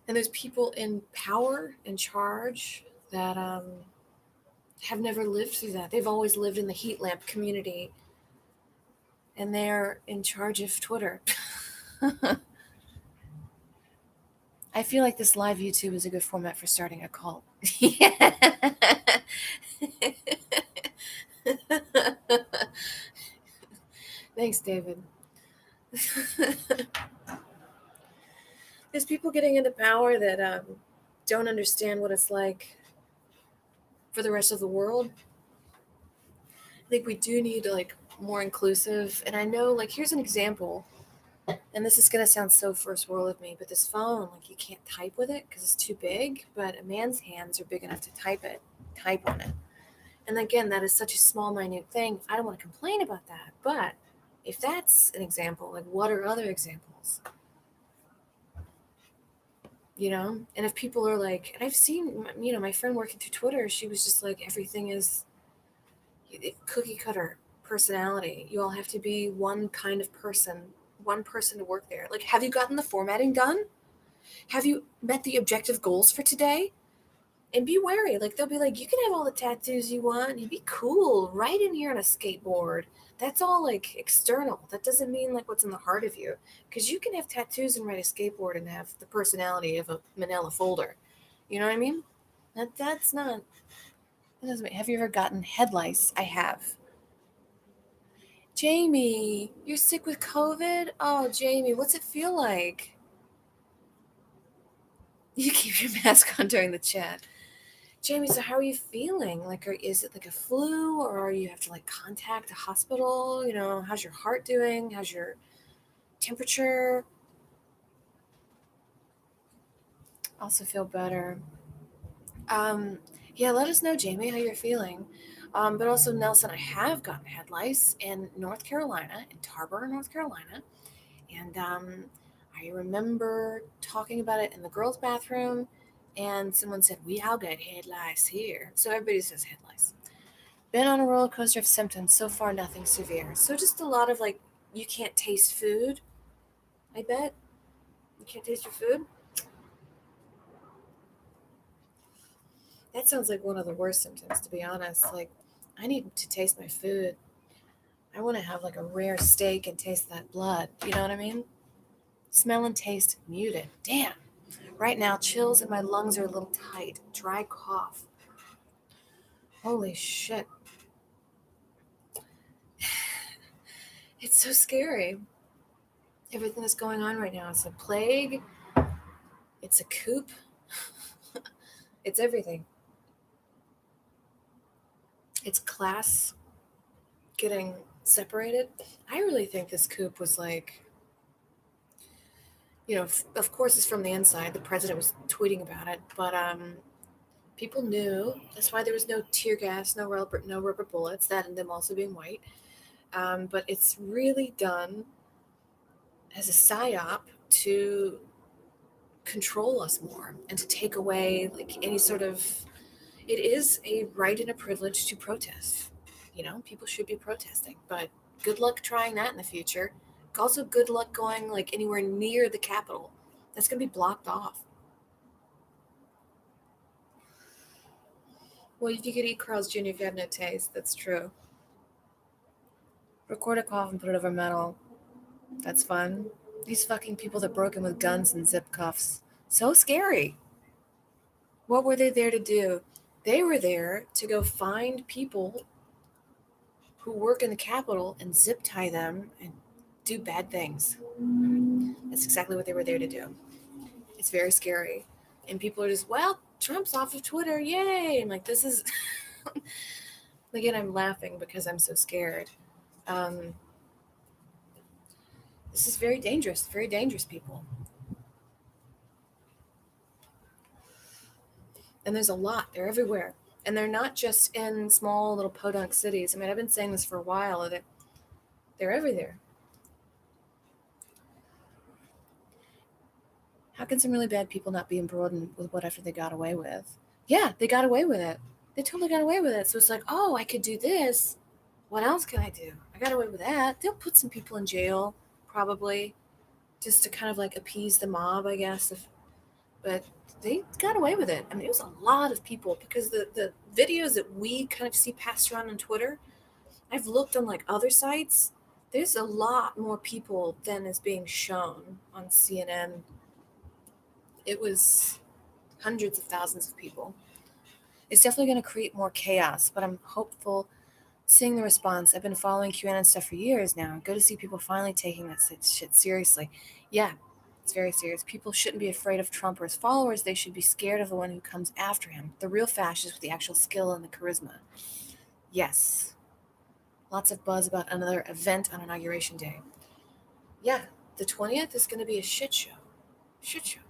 And there's people in power, in charge, that have never lived through that. They've always lived in the heat lamp community, and they're in charge of Twitter. I feel like this live YouTube is a good format for starting a cult. Thanks, David. There's people getting into power that don't understand what it's like for the rest of the world. I think we do need like more inclusive. And I know, like, here's an example. And this is going to sound so first world of me, but this phone, like, you can't type with it because it's too big. But a man's hands are big enough to type on it. And again, that is such a small, minute thing. I don't want to complain about that. But if that's an example, like, what are other examples? And if people are like, and I've seen, my friend working through Twitter, she was just like, everything is cookie cutter personality. You all have to be one kind of one person to work there. Like, have you gotten the formatting done? Have you met the objective goals for today? And be wary. Like, they'll be like, you can have all the tattoos you want. You be cool right in here on a skateboard. That's all like external. That doesn't mean like what's in the heart of you. Because you can have tattoos and ride a skateboard and have the personality of a manila folder. You know what I mean? That's not. That doesn't mean. Have you ever gotten head lice? I have. Jamie, you're sick with COVID? Oh, Jamie, what's it feel like? You keep your mask on during the chat. Jamie, so how are you feeling? Like, is it like a flu, or are you have to like contact a hospital? How's your heart doing? How's your temperature? Also feel better. Um, yeah, let us know, Jamie, how you're feeling. But also, Nelson, I have gotten head lice in North Carolina, in Tarboro, North Carolina. And I remember talking about it in the girls' bathroom, and someone said, we all got head lice here. So everybody says head lice. Been on a roller coaster of symptoms. So far, nothing severe. So just a lot of like, you can't taste food, I bet. You can't taste your food? That sounds like one of the worst symptoms, to be honest. Like, I need to taste my food. I want to have like a rare steak and taste that blood. You know what I mean? Smell and taste muted. Damn. Right now, chills and my lungs are a little tight. Dry cough. Holy shit. It's so scary. Everything that's going on right now. It's a plague. It's a coup. It's everything. It's class getting separated. I really think this coup was like, of course it's from the inside. The president was tweeting about it, but people knew. That's why there was no tear gas, no rubber bullets. That and them also being white. But it's really done as a psyop to control us more and to take away like any sort of. It is a right and a privilege to protest. People should be protesting, but good luck trying that in the future. Also, good luck going like anywhere near the Capitol. That's gonna be blocked off. Well, you could eat Carl's Jr. if you have no taste. That's true. Record a cough and put it over metal. That's fun. These fucking people that broke in with guns and zip cuffs. So scary. What were they there to do? They were there to go find people who work in the Capitol and zip tie them and do bad things. That's exactly what they were there to do. It's very scary. And people are just, well, Trump's off of Twitter. Yay. I'm like, this is, again, I'm laughing because I'm so scared. Um, this is very dangerous, people. And there's a lot. They're everywhere. And they're not just in small little podunk cities. I mean, I've been saying this for a while. They're everywhere. How can some really bad people not be embroiled with whatever they got away with? Yeah, they got away with it. They totally got away with it. So it's like, oh, I could do this. What else can I do? I got away with that. They'll put some people in jail, probably, just to kind of like appease the mob, I guess. But they got away with it. I mean, it was a lot of people because the videos that we kind of see passed around on Twitter, I've looked on like other sites. There's a lot more people than is being shown on CNN. It was hundreds of thousands of people. It's definitely going to create more chaos, but I'm hopeful seeing the response. I've been following QAnon stuff for years now. Good to see people finally taking that shit seriously. Yeah, it's very serious. People shouldn't be afraid of Trump or his followers. They should be scared of the one who comes after him, the real fascist with the actual skill and the charisma. Yes. Lots of buzz about another event on Inauguration Day. Yeah, the 20th is going to be a shit show. Shit show.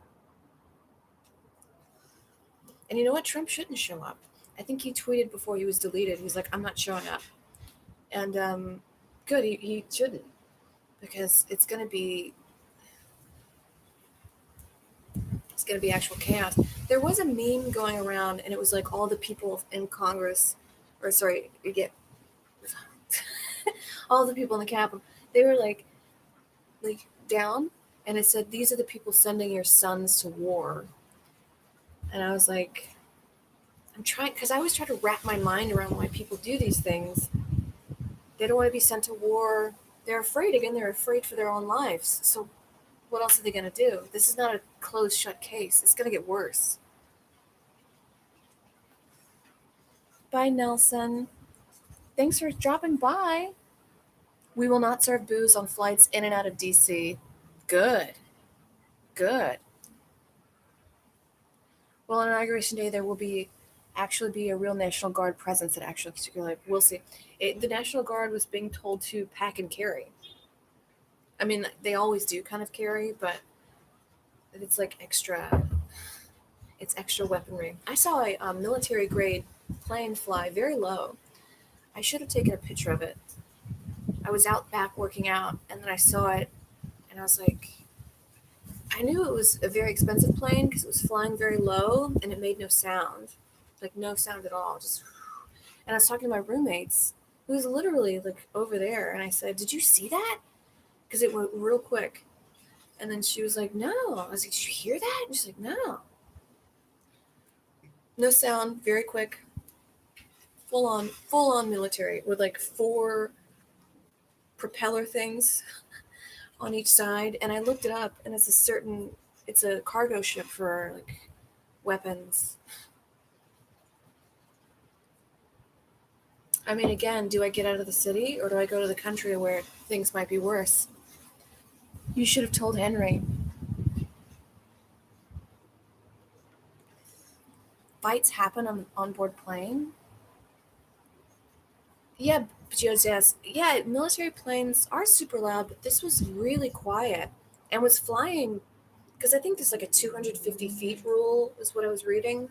And you know what? Trump shouldn't show up. I think he tweeted before he was deleted. He was like, I'm not showing up. And good, he shouldn't. Because it's going to be It's going to be actual chaos. There was a meme going around, and it was like all the people in Congress, or sorry, you get all the people in the Capitol. They were like down, and it said, "These are the people sending your sons to war." And I was like, I'm trying, because I always try to wrap my mind around why people do these things. They don't want to be sent to war. They're afraid. Again, they're afraid for their own lives. So what else are they going to do? This is not a closed shut case. It's going to get worse. Bye, Nelson. Thanks for dropping by. We will not serve booze on flights in and out of DC. Good. Good. Well, on Inauguration Day, there will actually be a real National Guard presence at actually, we'll see. The National Guard was being told to pack and carry. I mean, they always do kind of carry, but it's like extra. It's extra weaponry. I saw a military grade plane fly very low. I should have taken a picture of it. I was out back working out, and then I saw it, and I was like, I knew it was a very expensive plane because it was flying very low and it made no sound, like no sound at all. Just, and I was talking to my roommates, who was literally like over there, and I said, "Did you see that?" Because it went real quick. And then she was like, "No." I was like, "Did you hear that?" And she's like, "No." No sound, very quick, full on military with like 4 propeller things on each side. And I looked it up, and it's a cargo ship for like weapons. I mean, again, do I get out of the city or do I go to the country where things might be worse? You should have told Henry. Fights happen on board plane. Yeah, Joseph. Yeah, military planes are super loud, but this was really quiet and was flying because I think there's like a 250 feet rule is what I was reading.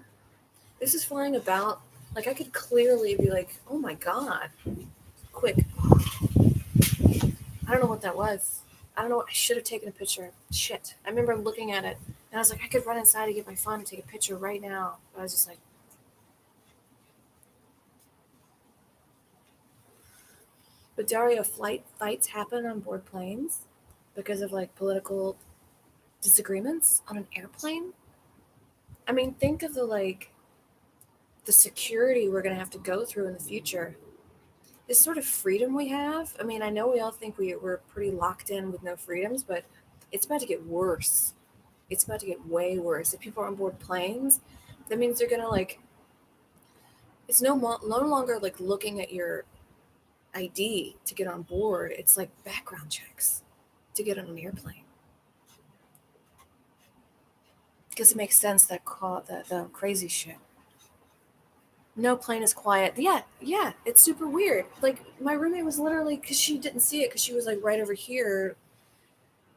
This is flying about, like, I could clearly be like, oh my god, quick. I don't know what that was. I don't know. I should have taken a picture. Shit. I remember looking at it and I was like, I could run inside and get my phone and take a picture right now. But I was just like, but Dario, fights happen on board planes because of like political disagreements on an airplane. I mean, think of the security we're going to have to go through in the future. This sort of freedom we have. I mean, I know we all think we're pretty locked in with no freedoms, but it's about to get worse. It's about to get way worse. If people are on board planes, that means they're going to like, it's no longer like looking at your ID to get on board. It's like background checks to get on an airplane. Because it makes sense that the crazy shit. No plane is quiet. Yeah, yeah, it's super weird. Like my roommate was literally, because she didn't see it because she was like right over here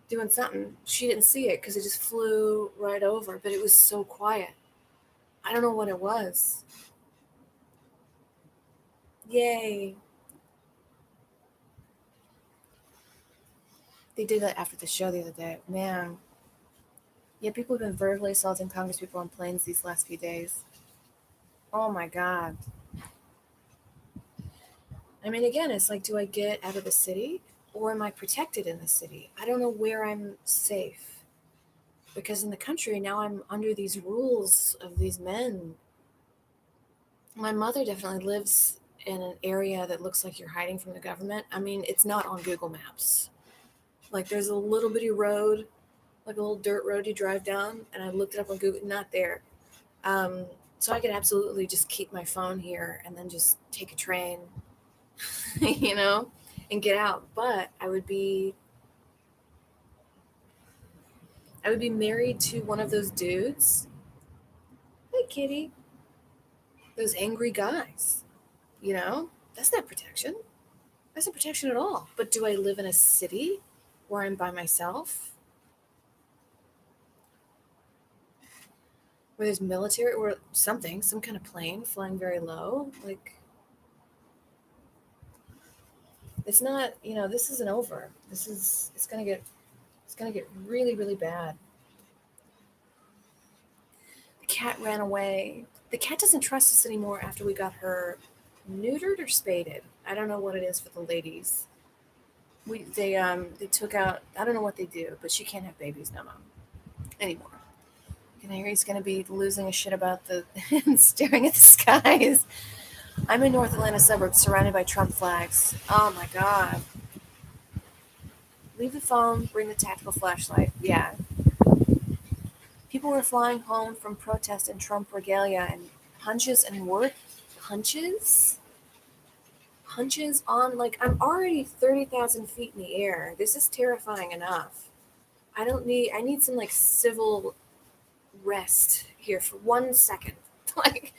doing something. She didn't see it because it just flew right over, but it was so quiet. I don't know what it was. Yay. They did that after the show the other day. Man. Yeah, people have been verbally assaulting Congress people on planes these last few days. Oh my God. I mean, again, it's like, do I get out of the city or am I protected in the city? I don't know where I'm safe because in the country now I'm under these rules of these men. My mother definitely lives in an area that looks like you're hiding from the government. I mean, it's not on Google Maps. Like there's a little bitty road, like a little dirt road you drive down, and I looked it up on Google, not there. Um, so I could absolutely just keep my phone here and then just take a train, you know, and get out. But I would be married to one of those dudes. Hey, kitty. Those angry guys. You know, that's not protection. That's not protection at all. But do I live in a city where I'm by myself, where there's military or something, some kind of plane flying very low? Like, it's not. You know, this isn't over. It's gonna get really, really bad. The cat ran away. The cat doesn't trust us anymore after we got her neutered or spaded. I don't know what it is for the ladies. They took out, I don't know what they do, but she can't have babies no more anymore. And I hear he's gonna be losing a shit about the and staring at the skies. I'm in North Atlanta suburbs surrounded by Trump flags. Oh my god. Leave the phone, bring the tactical flashlight. Yeah. People were flying home from protest in Trump regalia and hunches and work hunches? Hunches on, like, I'm already 30,000 feet in the air. This is terrifying enough. I need some like civil rest here for 1 second. Like,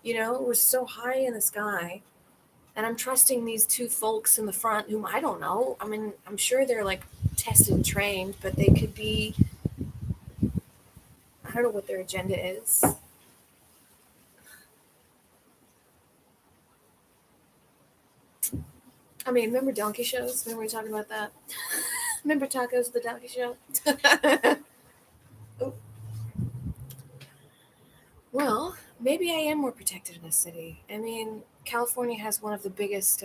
we're so high in the sky. And I'm trusting these two folks in the front whom I don't know. I mean, I'm sure they're like tested and trained, but they could be, I don't know what their agenda is. I mean, remember donkey shows? Remember we were talking about that? Remember tacos, the donkey show? Oh, well, maybe I am more protected in a city. I mean, California has one of the biggest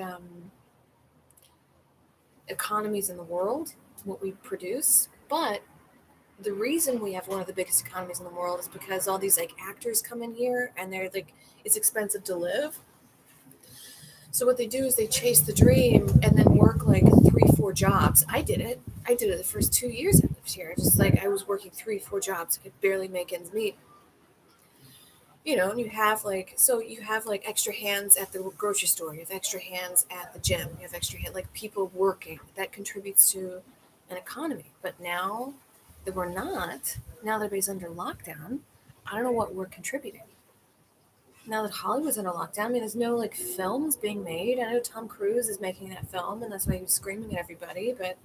economies in the world, what we produce, but the reason we have one of the biggest economies in the world is because all these like actors come in here and they're like, it's expensive to live. So what they do is they chase the dream and then work like 3, 4 jobs. I did it. I did it the first 2 years I lived here. Just like I was working 3, 4 jobs. I could barely make ends meet. And you have like extra hands at the grocery store. You have extra hands at the gym. You have extra like people working. That contributes to an economy. But now that we're not, now that everybody's under lockdown, I don't know what we're contributing. Now that Hollywood's under lockdown, I mean, there's no like films being made. I know Tom Cruise is making that film, and that's why he was screaming at everybody. But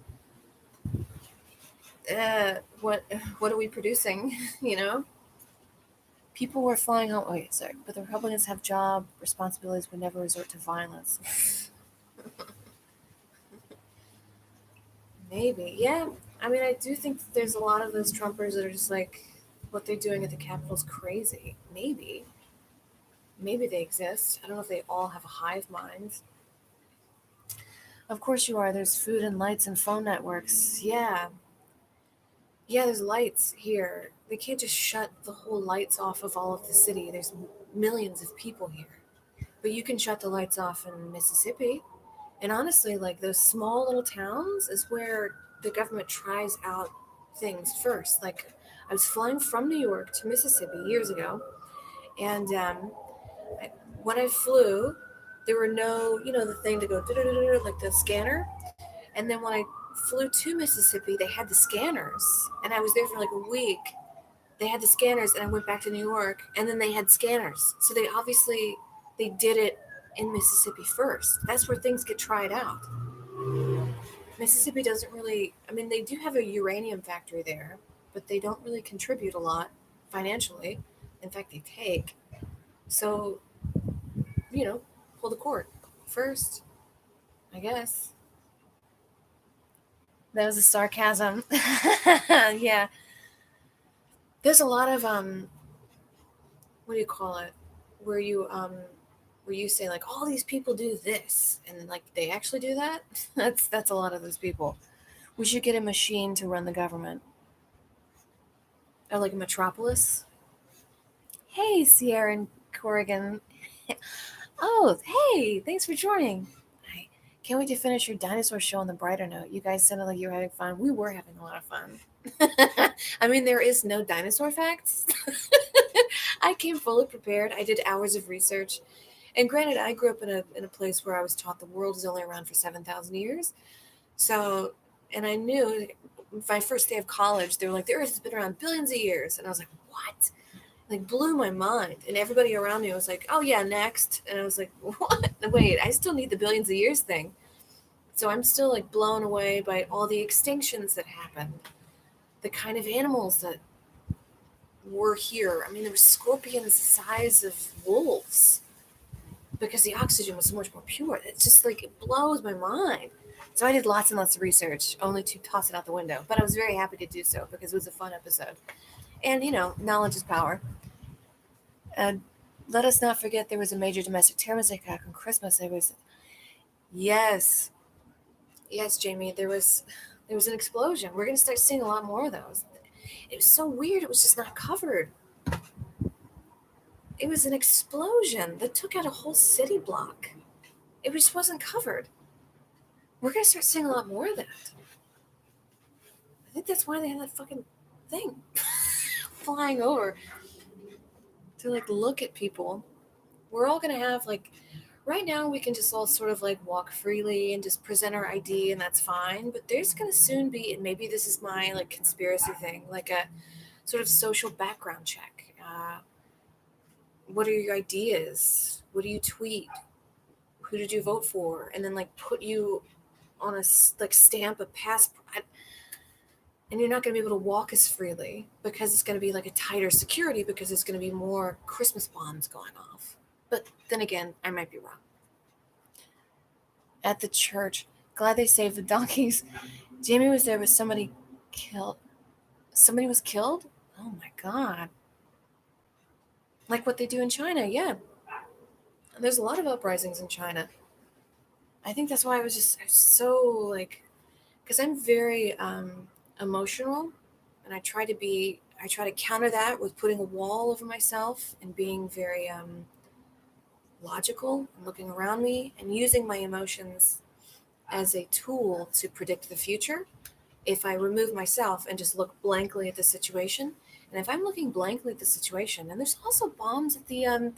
what are we producing? you know, people were flying home. Oh, wait, sorry, but the Republicans have job responsibilities. Would never resort to violence. Maybe, yeah. I mean, I do think that there's a lot of those Trumpers that are just like, what they're doing at the Capitol's crazy. Maybe they exist. I don't know if they all have a hive mind. Of course you are. There's food and lights and phone networks. Yeah. Yeah, there's lights here. They can't just shut the whole lights off of all of the city. There's millions of people here. But you can shut the lights off in Mississippi. And honestly, like those small little towns is where the government tries out things first. Like I was flying from New York to Mississippi years ago, and I, when I flew, there were no, the thing to go like the scanner. And then when I flew to Mississippi, they had the scanners, and I was there for like a week. They had the scanners, and I went back to New York, and then they had scanners. So they did it in Mississippi first. That's where things get tried out. Mississippi doesn't really. I mean, they do have a uranium factory there, but they don't really contribute a lot financially. In fact, they take. So you know, pull the cord first, I guess. That was a sarcasm. Yeah. There's a lot of what do you call it? Where you where you say like all these people do this and like they actually do that? That's a lot of those people. We should get a machine to run the government. Or like a metropolis. Hey, Sierra and Corrigan. Oh, hey, thanks for joining. I can't wait to finish your dinosaur show on the brighter note. You guys sounded like you were having fun. We were having a lot of fun. I mean, there is no dinosaur facts. I came fully prepared. I did hours of research. And granted, I grew up in a place where I was taught the world is only around for 7,000 years. So, and I knew my first day of college, they were like, the earth has been around billions of years. And I was like, what? Like blew my mind. And everybody around me was like, oh yeah, next. And I was like, what? Wait, I still need the billions of years thing. So I'm still like blown away by all the extinctions that happened, the kind of animals that were here. I mean, there were scorpions the size of wolves because the oxygen was so much more pure. It's just like, it blows my mind. So I did lots and lots of research only to toss it out the window. But I was very happy to do so because it was a fun episode. And, knowledge is power. And let us not forget there was a major domestic terrorist attack on Christmas. Yes, yes, Jamie, there was an explosion. We're gonna start seeing a lot more of those. It was so weird. It was just not covered. It was an explosion that took out a whole city block. It just wasn't covered. We're gonna start seeing a lot more of that. I think that's why they have that fucking thing flying over to like look at people. We're all gonna have like right now we can just all sort of like walk freely and just present our ID and that's fine. But there's gonna soon be, and maybe this is my like conspiracy thing, like a sort of social background check. What are your ideas? What do you tweet? Who did you vote for? And then like put you on a like stamp a passport, and you're not going to be able to walk as freely because it's going to be like a tighter security because there's going to be more Christmas bombs going off. But then again, I might be wrong. At the church, glad they saved the donkeys. Jamie was there, but somebody killed. Somebody was killed? Oh my god. Like what they do in China, yeah. There's a lot of uprisings in China. I think that's why I was so like, because I'm very emotional, and I try to counter that with putting a wall over myself and being very logical and looking around me and using my emotions as a tool to predict the future. If I remove myself and just look blankly at the situation, and if I'm looking blankly at the situation, and there's also bombs at the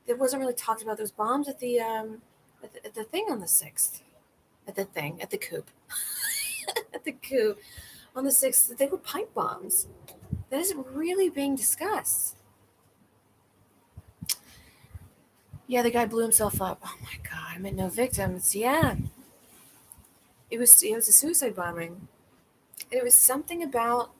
that wasn't really talked about. There's bombs at the at the thing on the 6th, at the coop, at the coop on the 6th. They were pipe bombs. That isn't really being discussed. Yeah, the guy blew himself up. Oh my god, I meant no victims. Yeah, it was a suicide bombing. And it was something about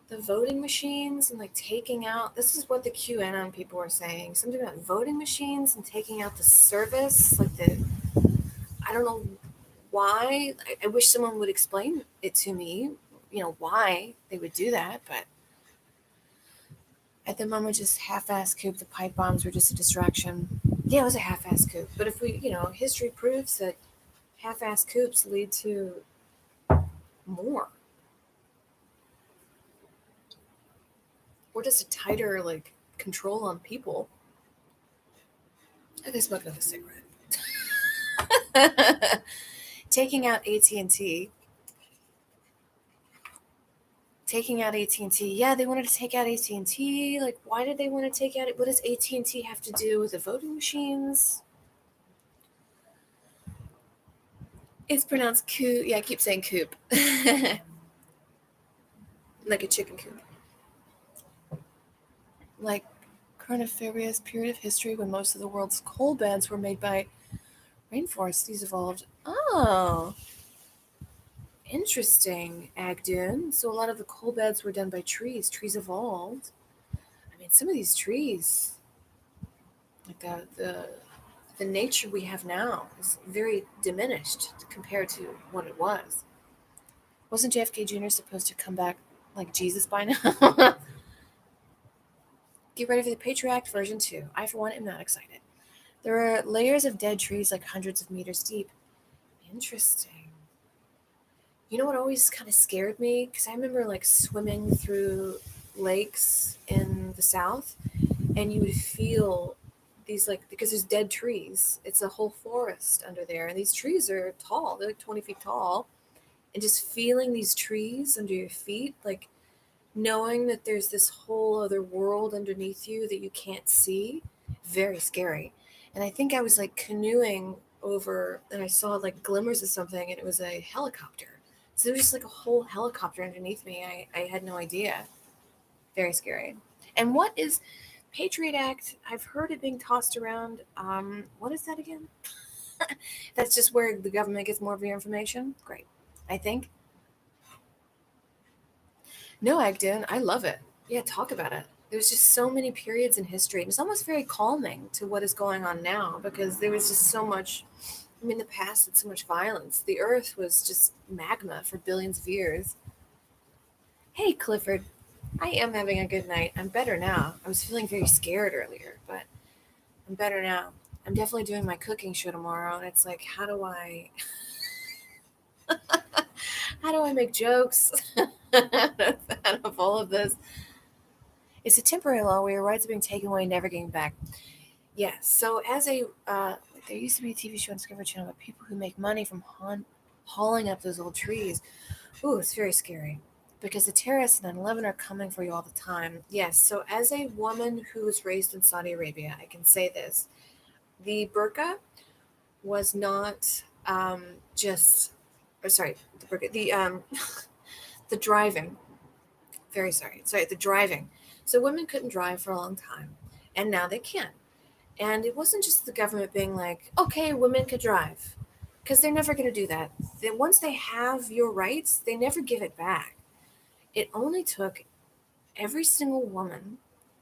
the voting machines and like taking out. This is what the QAnon people are saying. Something about voting machines and taking out the service, like the. I don't know why. I wish someone would explain it to me. You know why they would do that, but at the moment, just half-ass coup. The pipe bombs were just a distraction. Yeah, it was a half-ass coup. But if we, history proves that half-ass coups lead to more, or just a tighter like control on people. I think smoking up a cigarette. Taking out AT&T. Taking out AT&T. Yeah, they wanted to take out AT&T. Like, why did they want to take out it? What does AT&T have to do with the voting machines? It's pronounced coop. Yeah, I keep saying coop. Like a chicken coop. Like Carniferous period of history when most of the world's coal beds were made by rainforests. These evolved. Oh, interesting, Agdun. So a lot of the coal beds were done by trees. Trees evolved. I mean, some of these trees, like the nature we have now, is very diminished compared to what it was. Wasn't JFK Jr. supposed to come back like Jesus by now? Get ready for the Patriot Act version 2. I, for one, am not excited. There are layers of dead trees like hundreds of meters deep. Interesting. You know what always kind of scared me? Because I remember like swimming through lakes in the South, and you would feel these like, because there's dead trees. It's a whole forest under there, and these trees are tall. They're like 20 feet tall, and just feeling these trees under your feet, like knowing that there's this whole other world underneath you that you can't see, very scary. And I think I was like canoeing over, and I saw like glimmers of something, and it was a helicopter. So there was just like a whole helicopter underneath me. I had no idea. Very scary. And what is Patriot Act? I've heard it being tossed around. What is that again? That's just where the government gets more of your information. Great. I think. No, Agden, I love it. Yeah, talk about it. There's just so many periods in history. And it's almost very calming to what is going on now because there was just so much. I mean, the past had so much violence. The earth was just magma for billions of years. Hey, Clifford. I am having a good night. I'm better now. I was feeling very scared earlier, but I'm better now. I'm definitely doing my cooking show tomorrow, and it's like, how do I make jokes out of all of this? It's a temporary law where your rights are being taken away, never getting back. Yes. So as a there used to be a TV show on Discovery Channel about people who make money from hauling up those old trees. Ooh, it's very scary because the terrorists and 9/11 are coming for you all the time. Yes. So as a woman who was raised in Saudi Arabia, I can say this: the burqa was not um, just, or sorry, the burqa, the driving. Very sorry, the driving. So women couldn't drive for a long time, and now they can. And it wasn't just the government being like, okay, women could drive, because they're never going to do that. Once they have your rights, they never give it back. It only took every single woman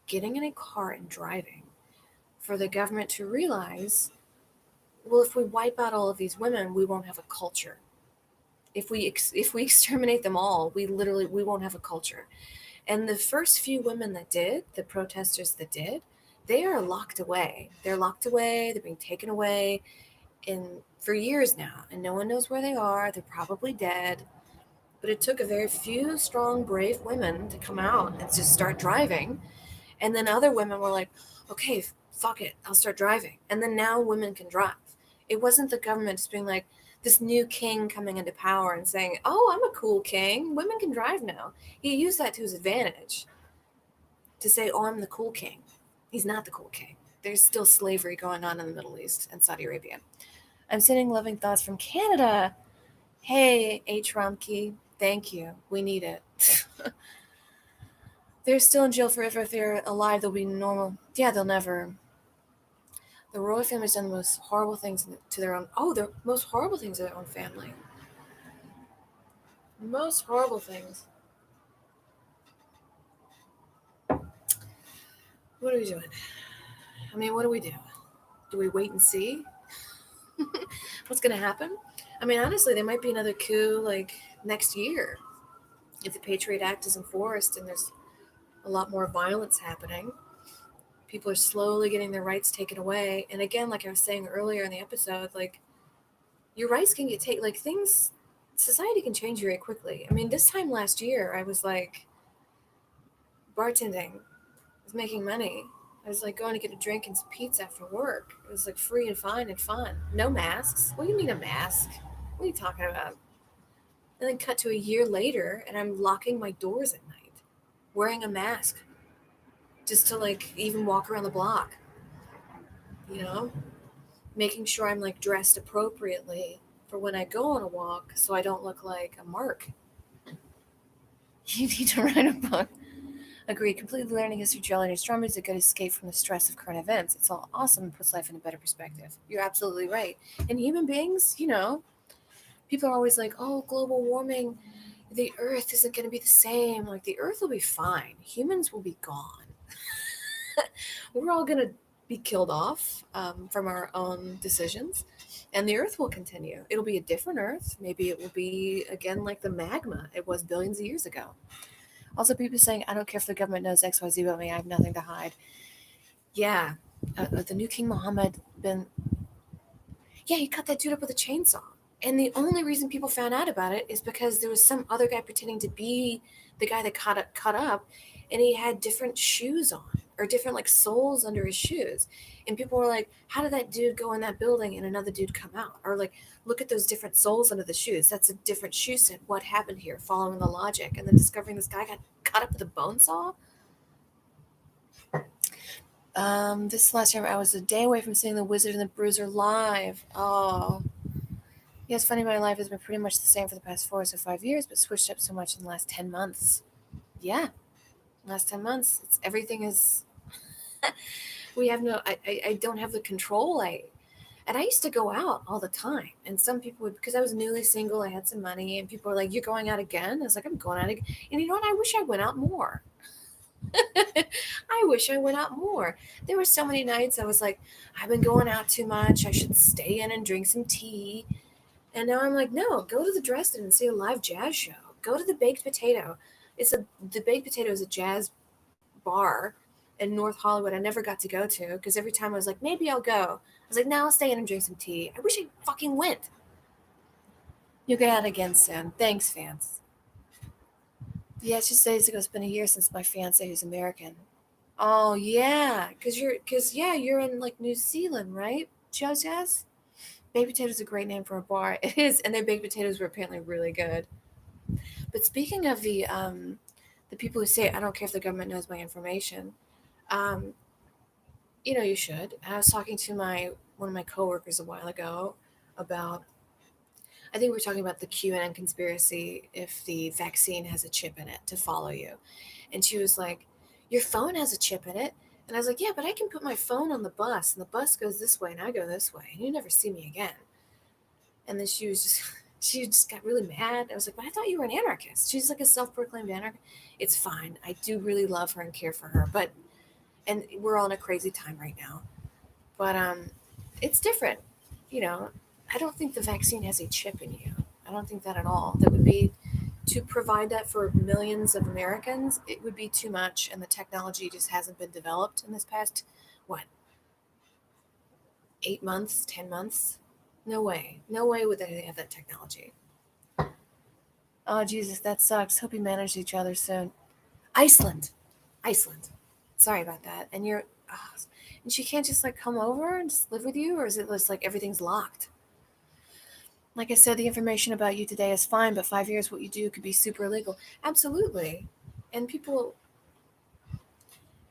getting in a car and driving for the government to realize, well, if we wipe out all of these women, we won't have a culture. If we exterminate them all, we won't have a culture. And the first few women that did, the protesters that did, they are locked away. They're locked away. They're being taken away in for years now, and no one knows where they are. They're probably dead. But it took a very few strong, brave women to come out and just start driving. And then other women were like, okay, fuck it, I'll start driving. And then now women can drive. It wasn't the government just being like, this new king coming into power and saying, oh, I'm a cool king. Women can drive now. He used that to his advantage to say, oh, I'm the cool king. He's not the cool king. There's still slavery going on in the Middle East and Saudi Arabia. I'm sending loving thoughts from Canada. Hey, H. Romkey, thank you. We need it. They're still in jail forever. If they're alive, they'll be normal. Yeah, they'll never. The royal family's done the most horrible things to their own. Oh, the most horrible things to their own family. Most horrible things. What are we doing? I mean, what do we do? Do we wait and see what's going to happen? I mean, honestly, there might be another coup like next year if the Patriot Act is enforced and there's a lot more violence happening. People are slowly getting their rights taken away. And again, like I was saying earlier in the episode, like your rights can get taken, like things, society can change very quickly. I mean, this time last year, I was like bartending, I was making money. I was like going to get a drink and some pizza after work. It was like free and fine and fun. No masks. What do you mean a mask? What are you talking about? And then cut to a year later, and I'm locking my doors at night, wearing a mask just to like even walk around the block, you know? Making sure I'm like dressed appropriately for when I go on a walk so I don't look like a mark. You need to write a book. Agreed. Completely learning history, geology, and astronomy is a good escape from the stress of current events. It's all awesome and puts life in a better perspective. You're absolutely right. And human beings, people are always like, oh, global warming, the earth isn't going to be the same. Like, the earth will be fine. Humans will be gone. We're all going to be killed off from our own decisions, and the earth will continue. It'll be a different earth. Maybe it will be, again, like the magma it was billions of years ago. Also, people saying, I don't care if the government knows XYZ about me. I have nothing to hide. Yeah. The new King Mohammed bin. Yeah, he cut that dude up with a chainsaw. And the only reason people found out about it is because there was some other guy pretending to be the guy that cut up, and he had different shoes on or different like soles under his shoes. And people were like, how did that dude go in that building and another dude come out? Or like, look at those different soles under the shoes. That's a different shoe set. What happened here? Following the logic. And then discovering this guy got cut up with a bone saw. This last year I was a day away from seeing The Wizard and the Bruiser live. Oh. Yeah, it's funny, my life has been pretty much the same for the past 4 or so 5 years, but switched up so much in the last 10 months. Yeah, last 10 months. Everything is, we have no, I don't have the control. And I used to go out all the time. And some people would, because I was newly single, I had some money, and people were like, you're going out again? I was like, I'm going out again. And you know what? I wish I went out more. I wish I went out more. There were so many nights I was like, I've been going out too much. I should stay in and drink some tea. And now I'm like, no, go to the Dresden and see a live jazz show. Go to the Baked Potato. The baked potato is a jazz bar in North Hollywood I never got to go to because every time I was like, maybe I'll go. I was like, no, I'll stay in and drink some tea. I wish I fucking went. You'll get out again soon. Thanks, fans. Yeah, it's just days ago. It's been a year since my fiance, who's American. Oh yeah, you're in like New Zealand, right? Jazz. Baked potatoes is a great name for a bar. It is, and their baked potatoes were apparently really good. But speaking of the people who say I don't care if the government knows my information, um, you should. I was talking to my one of my coworkers a while ago about. I think we were talking about the QAnon conspiracy if the vaccine has a chip in it to follow you, and she was like, "Your phone has a chip in it." And I was like, "Yeah, but I can put my phone on the bus, and the bus goes this way, and I go this way, and you never see me again." And then she was just she just got really mad. I was like, but I thought you were an anarchist. She's like a self-proclaimed anarchist. It's fine. I do really love her and care for her, but and we're all in a crazy time right now. But it's different. You know, I don't think the vaccine has a chip in you. I don't think that at all. That would be to provide that for millions of Americans, it would be too much and the technology just hasn't been developed in this past what, 8 months, 10 months? No way. No way would they have that technology. Oh Jesus, that sucks. Hope you manage each other soon. Iceland, Iceland. Sorry about that. And and she can't just like come over and just live with you, or is it just like everything's locked? Like I said, the information about you today is fine, but 5 years, what you do could be super illegal. Absolutely, and people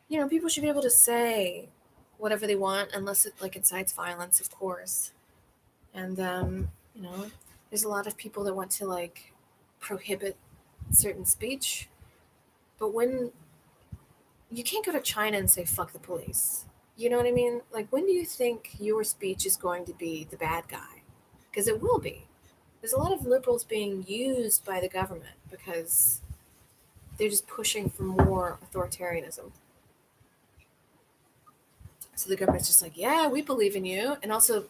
should be able to say whatever they want, unless it like incites violence, of course. And there's a lot of people that want to like prohibit certain speech, but when you can't go to China and say fuck the police. You know what I mean? Like, when do you think your speech is going to be the bad guy? Because it will be. There's a lot of liberals being used by the government because they're just pushing for more authoritarianism. So the government's just like, yeah, we believe in you. And also,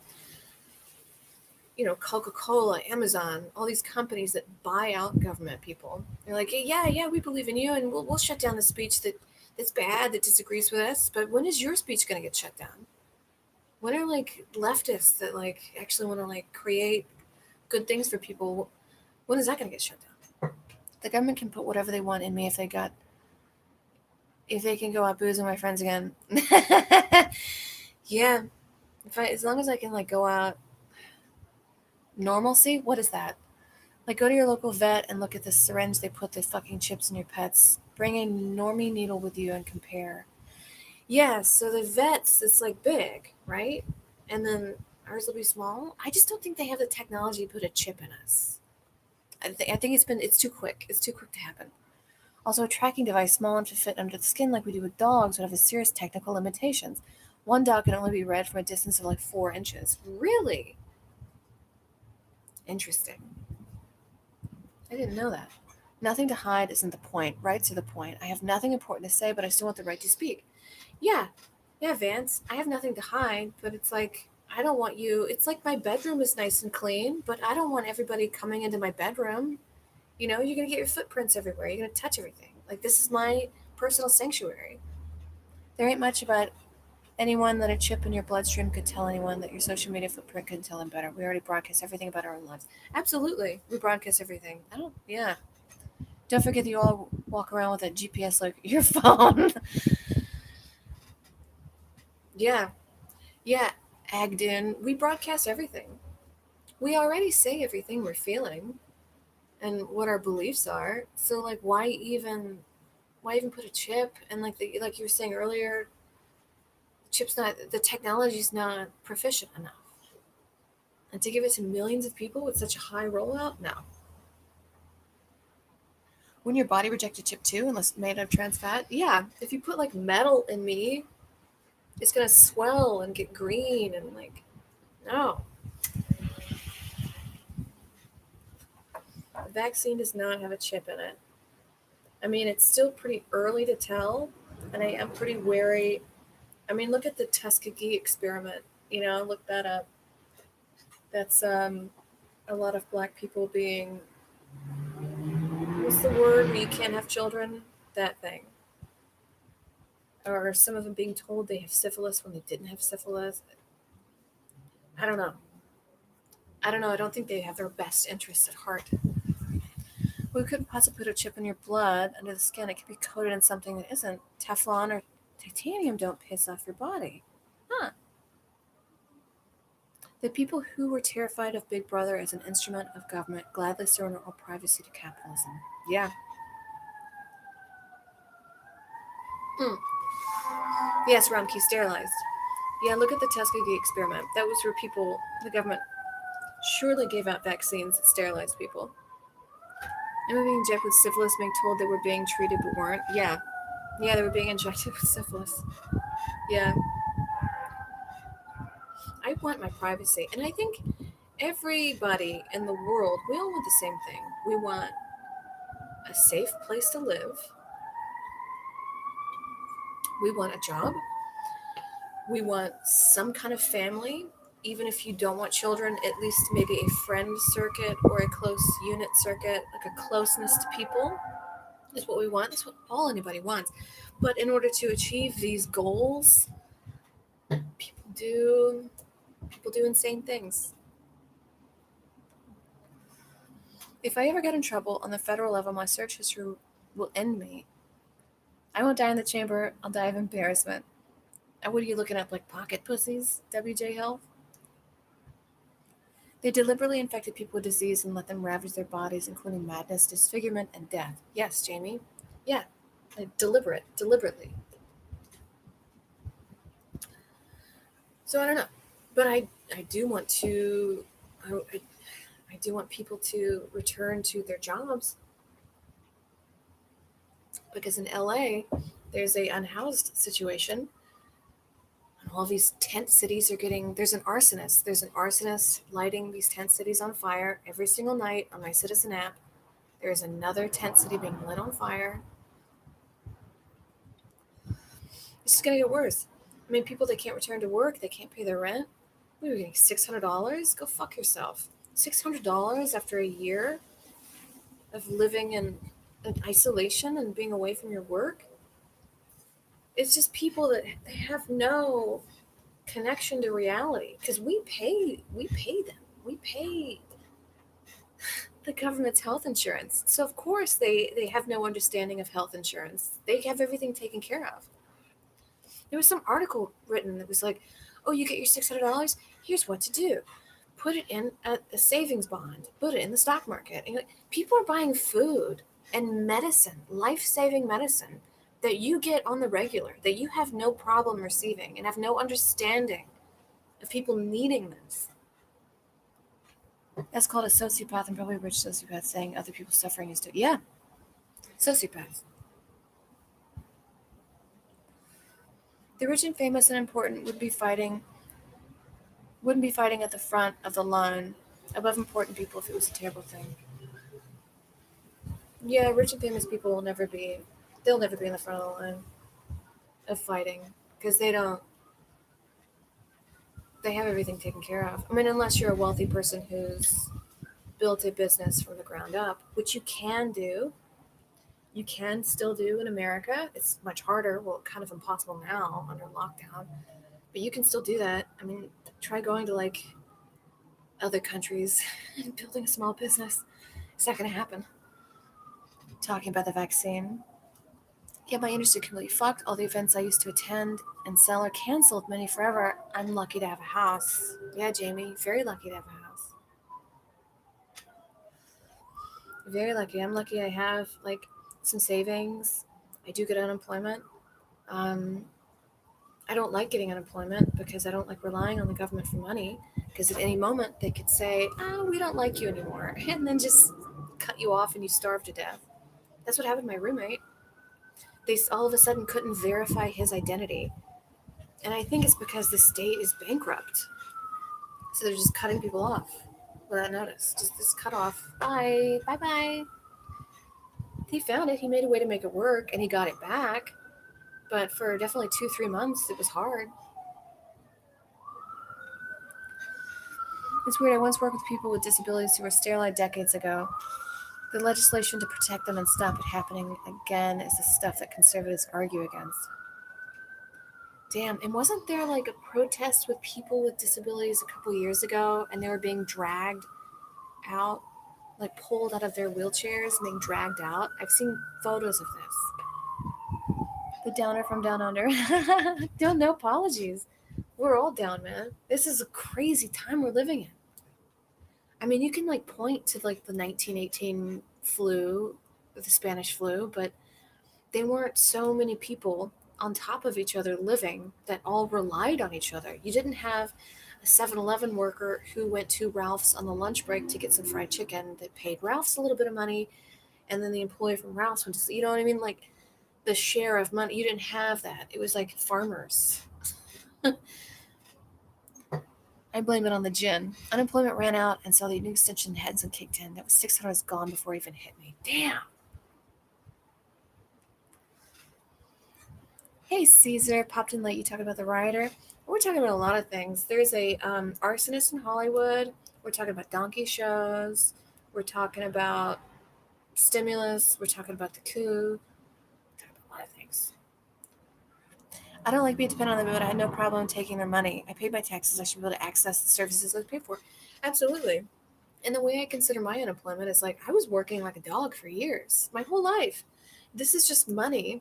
Coca-Cola, Amazon, all these companies that buy out government people. They're like, yeah, yeah, we believe in you, and we'll shut down the speech that's bad, that disagrees with us. But when is your speech going to get shut down? When are like leftists that like actually want to like create good things for people? When is that going to get shut down? The government can put whatever they want in me if they can go out boozing my friends again. Yeah, as long as I can like go out normalcy. What is that? Like, go to your local vet and look at the syringe they put the fucking chips in your pets. Bring a normie needle with you and compare. Yeah, so the vets, it's like big, right? And then ours will be small. I just don't think they have the technology to put a chip in us. I think it's too quick. It's too quick to happen. Also, a tracking device small enough to fit under the skin like we do with dogs would have serious technical limitations. One dog can only be read from a distance of like 4 inches. Really? Interesting. I didn't know that. Nothing to hide isn't the point. Rights are the point. I have nothing important to say, but I still want the right to speak. Yeah, yeah, Vance. I have nothing to hide, but it's like I don't want you. It's like my bedroom is nice and clean, but I don't want everybody coming into my bedroom. You're gonna get your footprints everywhere. You're gonna touch everything. Like, this is my personal sanctuary. There ain't much about anyone that a chip in your bloodstream could tell anyone that your social media footprint couldn't tell them better. We already broadcast everything about our own lives. Absolutely, we broadcast everything. I don't. Yeah. Don't forget that you all walk around with a GPS like your phone. Yeah, yeah, Agden. We broadcast everything. We already say everything we're feeling and what our beliefs are. So like, why even put a chip? And like you were saying earlier, the technology's not proficient enough. And to give it to millions of people with such a high rollout, no. Wouldn't your body reject a chip too, unless made of trans fat? Yeah, if you put like metal in me, it's gonna swell and get green and like, no. The vaccine does not have a chip in it. I mean, it's still pretty early to tell, and I am pretty wary. I mean, look at the Tuskegee experiment. Look that up. That's a lot of black people being what's the word when you can't have children? That thing. Or some of them being told they have syphilis when they didn't have syphilis. I don't know. I don't think they have their best interests at heart. We couldn't possibly put a chip in your blood under the skin. It could be coated in something that isn't. Teflon or titanium don't piss off your body. Huh. The people who were terrified of Big Brother as an instrument of government gladly surrender all privacy to capitalism. Yeah. Hmm. Yes, Rumkey sterilized. Yeah, look at the Tuskegee experiment. That was where people, the government, surely gave out vaccines that sterilized people. And being injected with syphilis, being told they were being treated but weren't. Yeah. Yeah, they were being injected with syphilis. Yeah. I want my privacy. And I think everybody in the world, we all want the same thing. We want a safe place to live. We want a job. We want some kind of family. Even if you don't want children, at least maybe a friend circuit or a close unit circuit, like a closeness to people is what we want. That's what all anybody wants. But in order to achieve these goals, people do insane things. If I ever get in trouble on the federal level, my search history will end me. I won't die in the chamber. I'll die of embarrassment. And what are you looking at, like pocket pussies? WJ Health? They deliberately infected people with disease and let them ravage their bodies, including madness, disfigurement, and death. Yes, Jamie. Yeah, deliberately. So I don't know, but I do want to. I do want people to return to their jobs because in LA, there's a unhoused situation. And all these tent cities are getting. There's an arsonist. There's an arsonist lighting these tent cities on fire every single night on my Citizen app. There's another tent city being lit on fire. It's just gonna get worse. I mean, people that can't return to work, they can't pay their rent. What are we getting? $600? Go fuck yourself. $600 after a year of living in isolation and being away from your work. It's just people that they have no connection to reality because we pay them. We pay the government's health insurance. So of course they have no understanding of health insurance. They have everything taken care of. There was some article written that was like, oh, you get your $600? Here's what to do. Put it in a savings bond. Put it in the stock market. And like, people are buying food and medicine, life-saving medicine that you get on the regular, that you have no problem receiving and have no understanding of people needing this. That's called a sociopath, and probably a rich sociopath saying other people's suffering is too. Yeah, sociopaths. The rich and famous and important wouldn't be fighting at the front of the line above important people if it was a terrible thing. Yeah, rich and famous people they'll never be in the front of the line of fighting because they have everything taken care of. I mean, unless you're a wealthy person who's built a business from the ground up, which you can still do in America. It's much harder, well, kind of impossible now under lockdown, but you can still do that. I mean, try going to like other countries and building a small business. It's not going to happen. Talking about the vaccine. Yeah, my industry completely fucked. All the events I used to attend and sell are canceled, many forever. I'm lucky to have a house. Yeah, Jamie, very lucky to have a house. Very lucky. I'm lucky I have like some savings. I do get unemployment. Um, I don't like getting unemployment because I don't like relying on the government for money. Because at any moment they could say, "Oh, we don't like you anymore," and then just cut you off and you starve to death. That's what happened to my roommate. They all of a sudden couldn't verify his identity, and I think it's because the state is bankrupt. So they're just cutting people off without notice. Just cut off. Bye. Bye bye. He found it. He made a way to make it work and he got it back. But for definitely 2-3 months, it was hard. It's weird. I once worked with people with disabilities who were sterilized decades ago. The legislation to protect them and stop it happening again is the stuff that conservatives argue against. Damn, and wasn't there like a protest with people with disabilities a couple years ago and they were being dragged out, like pulled out of their wheelchairs and being dragged out? I've seen photos of this. The downer from down under. No apologies. We're all down, man. This is a crazy time we're living in. I mean, you can like point to like the 1918 flu, the Spanish flu, but they weren't so many people on top of each other living that all relied on each other. You didn't have a 7-Eleven worker who went to Ralph's on the lunch break to get some fried chicken that paid Ralph's a little bit of money, and then the employee from Ralph's went to, you know what I mean? Like the share of money, you didn't have that. It was like farmers. I blame it on the gin. Unemployment ran out, and so the new extension heads and kicked in. That was $600 gone before it even hit me. Damn. Hey, Caesar, popped in late. You talking about the rioter? We're talking about a lot of things. There's a arsonist in Hollywood. We're talking about donkey shows. We're talking about stimulus. We're talking about the coup. We're talking about a lot of things. I don't like being dependent on them, but I had no problem taking their money. I paid my taxes. I should be able to access the services I paid for. Absolutely. And the way I consider my unemployment is like I was working like a dog for years, my whole life. This is just money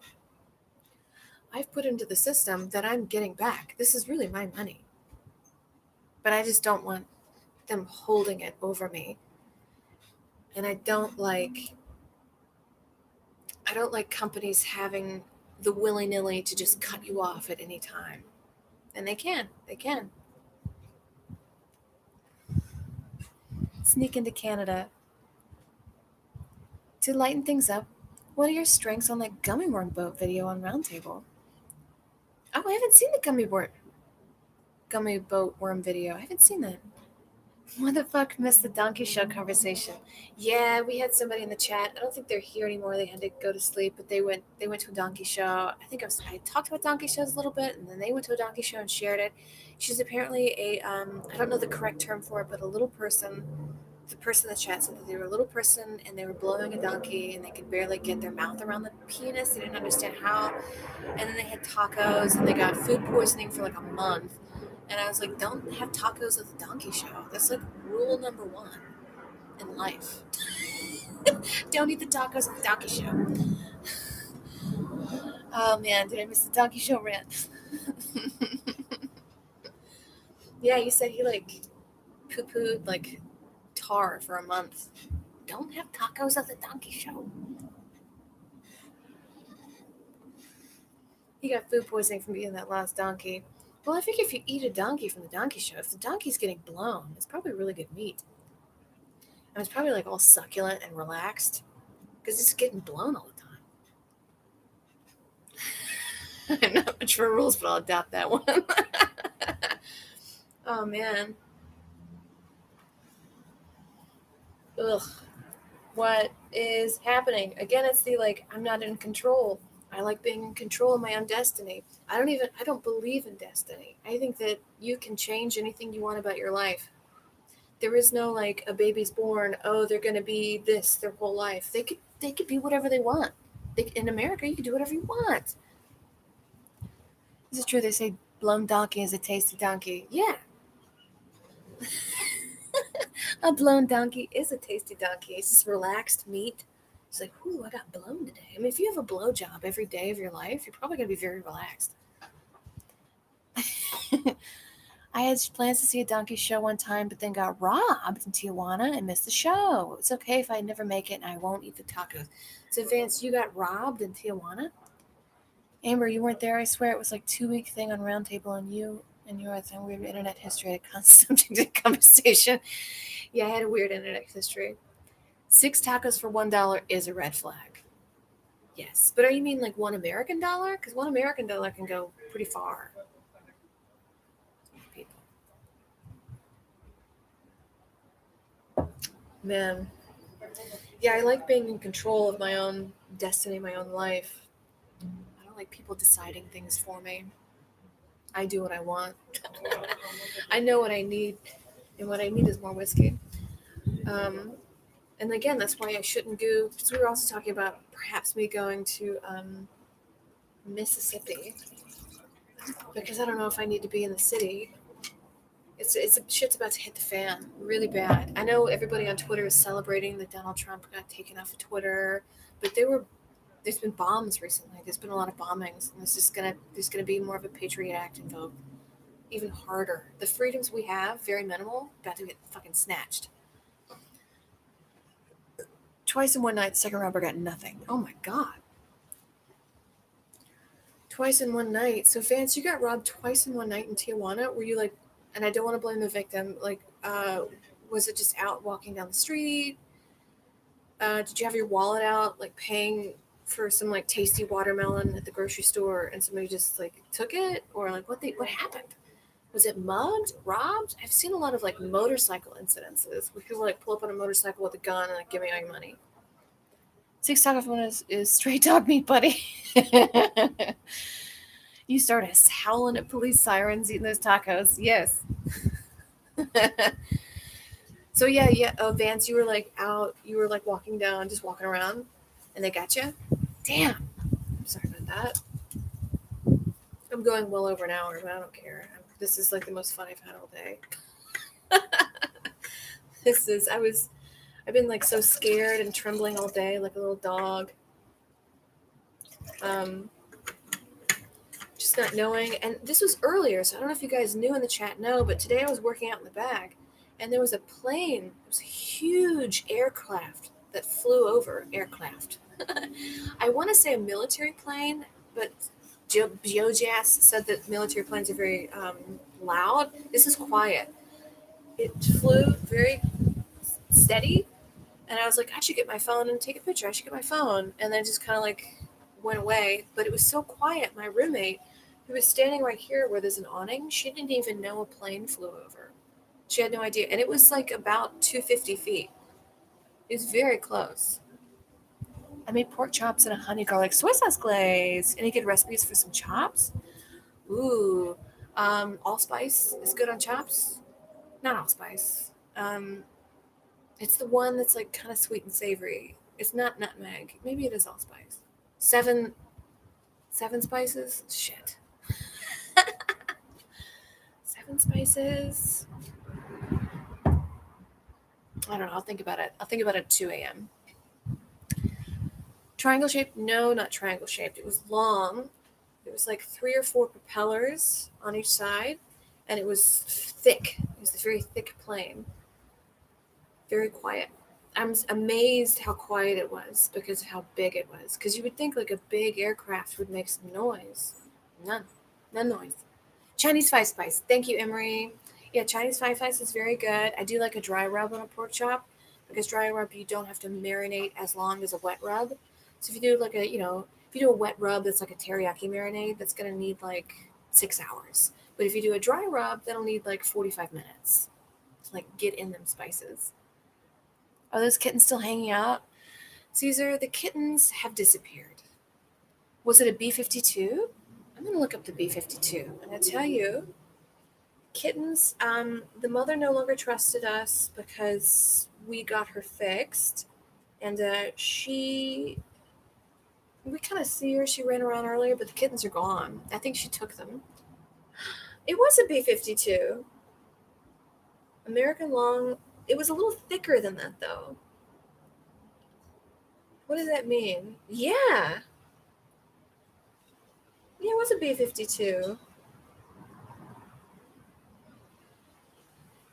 I've put into the system that I'm getting back. This is really my money. But I just don't want them holding it over me. And I don't like companies having the willy-nilly to just cut you off at any time. And they can. Sneak into Canada. To lighten things up, what are your strengths on that gummy worm boat video on Roundtable? Oh, I haven't seen the gummy boat worm video. I haven't seen that. What the fuck missed the donkey show conversation? Yeah, we had somebody in the chat. I don't think they're here anymore. They had to go to sleep, but they went to a donkey show. I talked about donkey shows a little bit, and then they went to a donkey show and shared it. She's apparently a I don't know the correct term for it, but a little person. The person in the chat said that they were a little person and they were blowing a donkey and they could barely get their mouth around the penis. They didn't understand how. And then they had tacos and they got food poisoning for like a month. And I was like, don't have tacos at the donkey show. That's like rule number 1 in life. Don't eat the tacos at the donkey show. Oh man, did I miss the donkey show rant? Yeah, you said he like poo-pooed like tar for a month. Don't have tacos at the donkey show. He got food poisoning from eating that last donkey. Well, I think if you eat a donkey from the donkey show, if the donkey's getting blown, it's probably really good meat. And it's probably like all succulent and relaxed because it's getting blown all the time. I'm not much for rules, but I'll adopt that one. Oh man. Ugh. What is happening? Again, it's the like, I'm not in control. I like being in control of my own destiny. I don't believe in destiny. I think that you can change anything you want about your life. There is no like a baby's born, oh, they're going to be this their whole life. They could be whatever they want. In America, you can do whatever you want. This is true. They say blown donkey is a tasty donkey. Yeah. A blown donkey is a tasty donkey. It's just relaxed meat. It's like, ooh, I got blown today. I mean, if you have a blow job every day of your life, you're probably going to be very relaxed. I had plans to see a donkey show one time, but then got robbed in Tijuana and missed the show. It's okay if I never make it and I won't eat the tacos. So, Vance, you got robbed in Tijuana? Amber, you weren't there. I swear it was like 2-week thing on Roundtable, and you and your thing weird internet history had a constant subject of conversation. Yeah, I had a weird internet history. 6 tacos for $1 is a red flag. Yes, but are you mean like $1 American dollar? Because $1 American dollar can go pretty far. People. Man. Yeah, I like being in control of my own destiny, my own life. I don't like people deciding things for me. I do what I want. I know what I need, and what I need is more whiskey. And again, that's why I shouldn't go. Because we were also talking about perhaps me going to Mississippi, because I don't know if I need to be in the city. It's shit's about to hit the fan really bad. I know everybody on Twitter is celebrating that Donald Trump got taken off of Twitter, but there's been bombs recently. There's been a lot of bombings, and there's gonna be more of a Patriot Act invoked, even harder. The freedoms we have, very minimal, about to get fucking snatched. Twice in one night, second robber got nothing. Oh my god. Twice in one night. So Vance, you got robbed twice in one night in Tijuana. Were you like, and I don't want to blame the victim, like, was it just out walking down the street? Did you have your wallet out, like paying for some like tasty watermelon at the grocery store, and somebody just like took it, or like what happened? Was it mugged, robbed? I've seen a lot of like motorcycle incidences where people like pull up on a motorcycle with a gun and like give me all your money. Six taco phone is straight dog meat, buddy. You start howling at police sirens eating those tacos. Yes. So yeah. Oh, Vance, you were like out. You were like walking down, just walking around, and they got you. Damn. I'm sorry about that. I'm going well over an hour, but I don't care. This is like the most fun I've had all day. I've been like so scared and trembling all day, like a little dog. Just not knowing. And this was earlier, so I don't know if you guys knew in the chat. No, but today I was working out in the back, and there was a plane. It was a huge aircraft that flew over. Aircraft. I want to say a military plane, but Jojas said that military planes are very loud. This is quiet. It flew very steady, and I was like, I should get my phone and take a picture. I should get my phone, and then just kind of like went away. But it was so quiet. My roommate, who was standing right here where there's an awning, she didn't even know a plane flew over. She had no idea, and it was like about 250 feet. It was very close. I made pork chops and a honey garlic soy sauce glaze. Any good recipes for some chops? Ooh, allspice is good on chops. Not allspice. It's the one that's like kind of sweet and savory. It's not nutmeg. Maybe it is allspice. Seven spices. Shit. Seven spices. I don't know. I'll think about it. I'll think about it at 2 a.m. Triangle shaped? No, not triangle shaped. It was long. It was like 3 or 4 propellers on each side, and it was thick. It was a very thick plane. Very quiet. I'm amazed how quiet it was because of how big it was. Because you would think like a big aircraft would make some noise. None noise. Chinese five spice. Thank you, Emery. Yeah, Chinese five spice is very good. I do like a dry rub on a pork chop because dry rub you don't have to marinate as long as a wet rub. So if you do like if you do a wet rub that's like a teriyaki marinade, that's gonna need like 6 hours. But if you do a dry rub, that'll need like 45 minutes to like get in them spices. Are those kittens still hanging out? Caesar, the kittens have disappeared. Was it a B-52? I'm going to look up the B-52. And I tell you, kittens, the mother no longer trusted us because we got her fixed. And we kind of see her. She ran around earlier, but the kittens are gone. I think she took them. It was a B-52. American long. It was a little thicker than that, though. What does that mean? Yeah. Yeah, it was a B-52.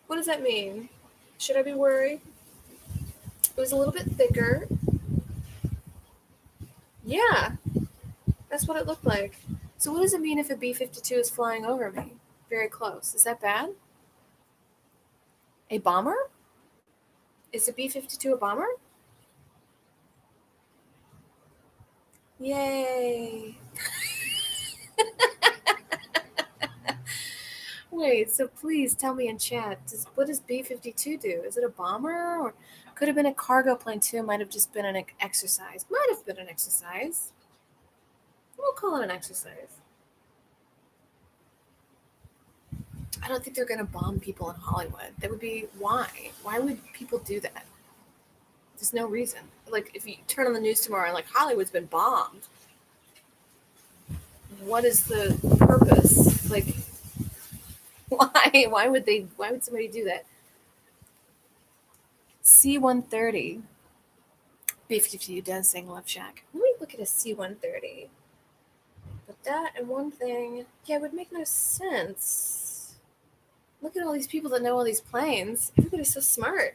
What does that mean? Should I be worried? It was a little bit thicker. Yeah, that's what it looked like. So what does it mean if a B-52 is flying over me? Very close. Is that bad? A bomber? Is a B-52 a bomber? Yay. Wait, so please tell me in chat, what does B-52 do? Is it a bomber? Or could have been a cargo plane too? Might have just been an exercise. Might have been an exercise. We'll call it an exercise. I don't think they're going to bomb people in Hollywood. That would be why. Why would people do that? There's no reason. Like, if you turn on the news tomorrow and, like, Hollywood's been bombed, what is the purpose? Like, why? Why would somebody do that? C-130. B-52 does sing Love Shack. Let me look at a C-130. But that and one thing, yeah, it would make no sense. Look at all these people that know all these planes. Everybody's so smart.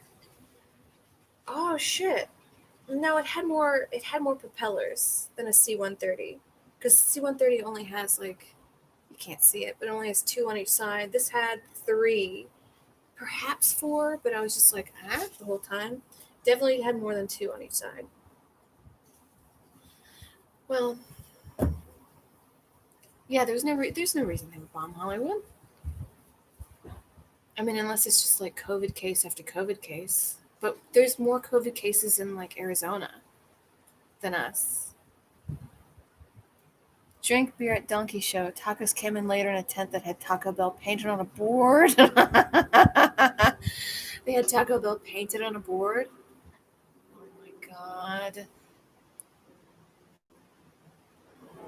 Oh shit. No, it had more propellers than a C-130. Because C-130 only has, like, you can't see it, but it only has 2 on each side. This had 3, perhaps 4, but I was just like, the whole time. Definitely had more than 2 on each side. Well, yeah, there's no reason they would bomb Hollywood. I mean, unless it's just like COVID case after COVID case. But there's more COVID cases in, like, Arizona than us. Drink beer at Donkey Show. Tacos came in later in a tent that had Taco Bell painted on a board. They had Taco Bell painted on a board. Oh my god.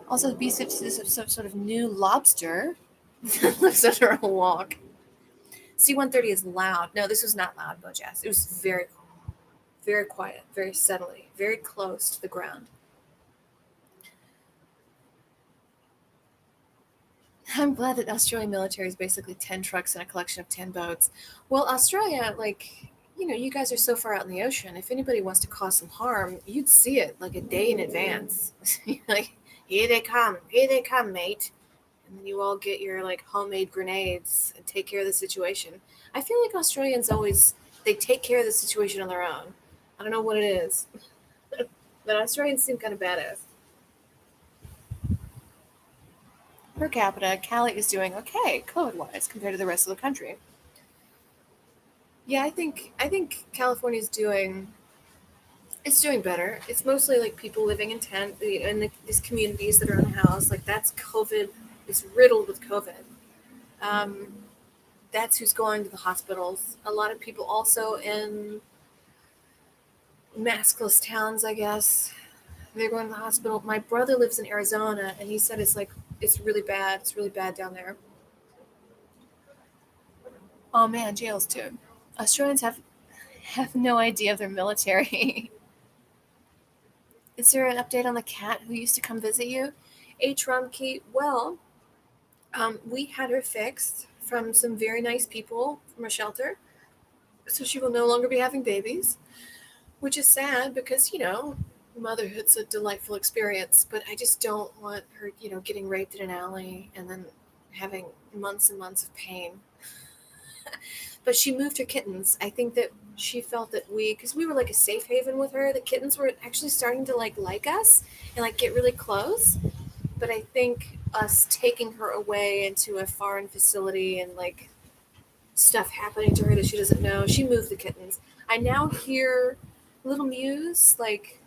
Also, the B-52 is some sort of new lobster that lives under a walk. C-130 is loud. No, this was not loud, Bojas. It was very, very quiet, very steadily, very close to the ground. I'm glad that Australian military is basically 10 trucks and a collection of 10 boats. Well, Australia, like, you guys are so far out in the ocean. If anybody wants to cause some harm, you'd see it like a day in advance. Like, here they come, mate. And then you all get your, like, homemade grenades and take care of the situation. I feel like Australians always, they take care of the situation on their own. I don't know what it is, but Australians seem kind of badass. Per capita, Cali is doing okay, COVID-wise, compared to the rest of the country. Yeah, I think California's doing it's doing better. It's mostly like people living in these communities that are unhoused. Like, that's COVID. It's riddled with COVID. Um, that's who's going to the hospitals. A lot of people also in maskless towns, I guess. They're going to the hospital. My brother lives in Arizona, and he said it's really bad. It's really bad down there. Oh man, jails too. Australians have no idea of their military. Is there an update on the cat who used to come visit you? H. Rumkey, well, we had her fixed from some very nice people from a shelter, so she will no longer be having babies, which is sad because, motherhood's a delightful experience, but I just don't want her, getting raped in an alley and then having months and months of pain. But she moved her kittens. I think that she felt that because we were like a safe haven with her, the kittens were actually starting to like us and, like, get really close. But I think us taking her away into a foreign facility and, like, stuff happening to her that she doesn't know, she moved the kittens. I now hear little mews like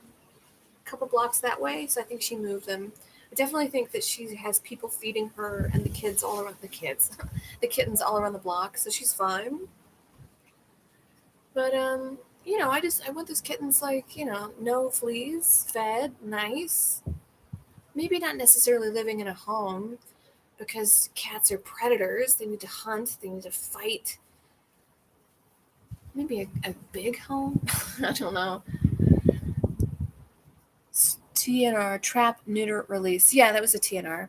a couple blocks that way, so I think she moved them. I definitely think that she has people feeding her and the kids all around the kittens all around the block, so she's fine. But I want those kittens, like, no fleas, fed, nice. Maybe not necessarily living in a home because cats are predators. They need to hunt, they need to fight. Maybe a big home? I don't know. TNR, trap, neuter, release. Yeah, that was a TNR.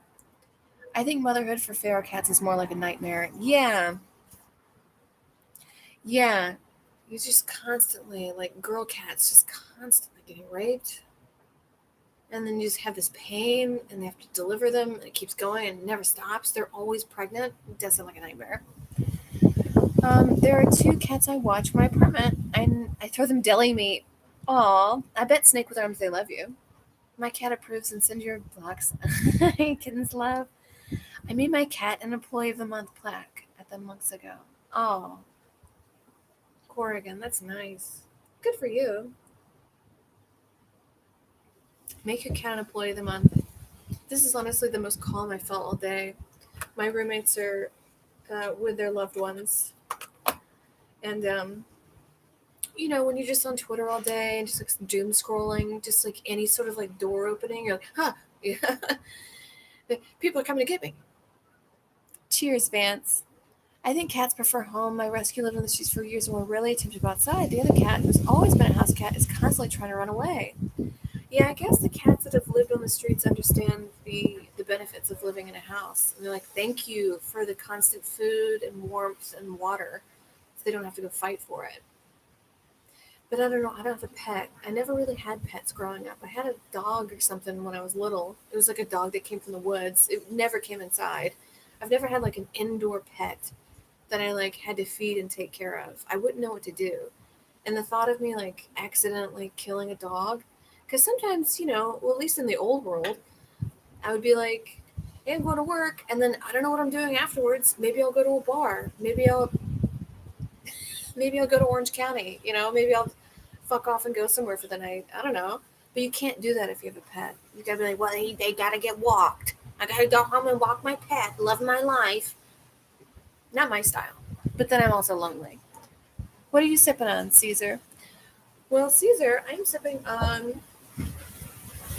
I think motherhood for feral cats is more like a nightmare. Yeah, yeah. You just constantly, like, girl cats just constantly getting raped. And then you just have this pain and they have to deliver them and it keeps going and it never stops. They're always pregnant. It does sound like a nightmare. There are 2 cats I watch from my apartment. I throw them deli meat. Aw, I bet Snake with Arms they love you. My cat approves and sends your blocks. Kittens love. I made my cat an Employee of the Month plaque at them months ago. Oh, Corrigan, that's nice. Good for you. Make your cat an Employee of the Month. This is honestly the most calm I felt all day. My roommates are with their loved ones, and when you're just on Twitter all day and just like doom scrolling, just like any sort of like door opening, you're like, huh, yeah, people are coming to get me. Cheers, Vance. I think cats prefer home. My rescue lived on the streets for years and were rarely attempted to go outside. The other cat, who's always been a house cat, is constantly trying to run away. Yeah, I guess the cats that have lived on the streets understand the benefits of living in a house. And they're like, thank you for the constant food and warmth and water, so they don't have to go fight for it. But I don't know. I don't have a pet. I never really had pets growing up. I had a dog or something when I was little. It was like a dog that came from the woods. It never came inside. I've never had like an indoor pet that I like had to feed and take care of. I wouldn't know what to do. And the thought of me like accidentally killing a dog, because sometimes, well, at least in the old world, I would be like, hey, I'm going to work, and then I don't know what I'm doing afterwards. Maybe I'll go to a bar. Maybe I'll go to Orange County. Maybe I'll fuck off and go somewhere for the night. I don't know. But you can't do that if you have a pet. You gotta be like, well, they gotta get walked. I gotta go home and walk my pet, love my life. Not my style. But then I'm also lonely. What are you sipping on, Caesar? Well, Caesar, I'm sipping on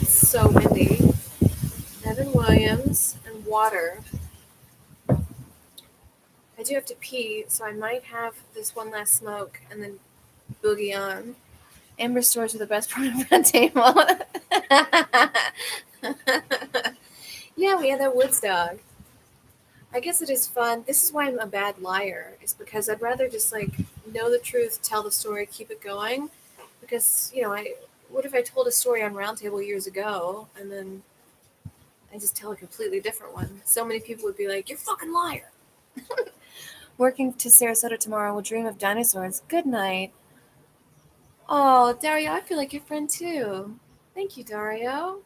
So Windy, Evan Williams, and water. I do have to pee, so I might have this one last smoke and then boogie on. Amber stores are the best part of that table. Yeah, we had that Woods dog. I guess it is fun. This is why I'm a bad liar, is because I'd rather just like know the truth, tell the story, keep it going. Because, what if I told a story on Roundtable years ago and then I just tell a completely different one? So many people would be like, you're a fucking liar. Working to Sarasota tomorrow will dream of dinosaurs. Good night. Oh, Dario, I feel like your friend too. Thank you, Dario.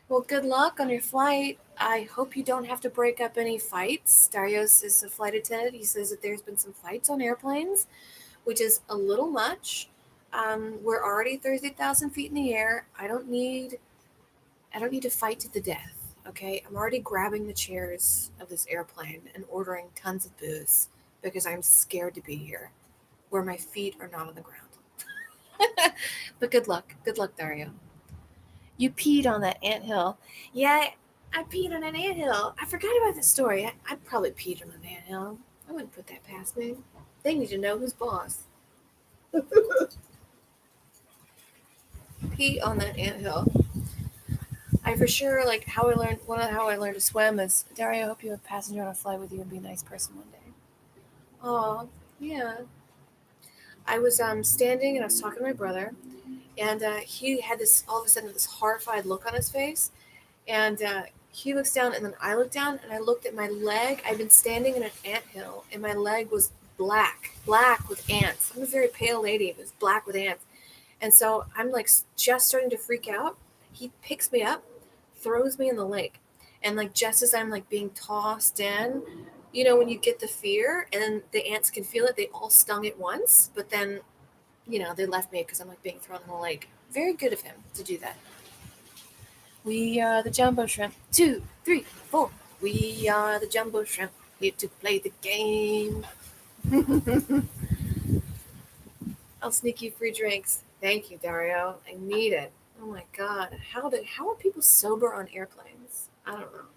Well, good luck on your flight. I hope you don't have to break up any fights. Darius is a flight attendant. He says that there's been some fights on airplanes, which is a little much. We're already 30,000 feet in the air. I don't need to fight to the death. Okay, I'm already grabbing the chairs of this airplane and ordering tons of booze because I'm scared to be here, where my feet are not on the ground. But good luck. Good luck, Dario. You peed on that anthill. Yeah, I peed on an anthill. I forgot about the story. I probably peed on an anthill. I wouldn't put that past me. They need to know who's boss. Pee on that anthill. I for sure like how I learned to swim is Dario. I hope you have a passenger on a flight with you and be a nice person one day. Oh yeah. I was standing and I was talking to my brother, and he had this all of a sudden this horrified look on his face. And he looks down, and then I look down, and I looked at my leg. I'd been standing in an anthill, and my leg was black with ants. I'm a very pale lady. It was black with ants. And so I'm like just starting to freak out. He picks me up, throws me in the lake. And like just as I'm like being tossed in, when you get the fear and the ants can feel it, they all stung at once. But then, they left me because I'm like being thrown in the lake. Very good of him to do that. We are the jumbo shrimp. 2, 3, 4. We are the jumbo shrimp. Here to play the game. I'll sneak you free drinks. Thank you, Dario. I need it. Oh my god. How are people sober on airplanes? I don't know.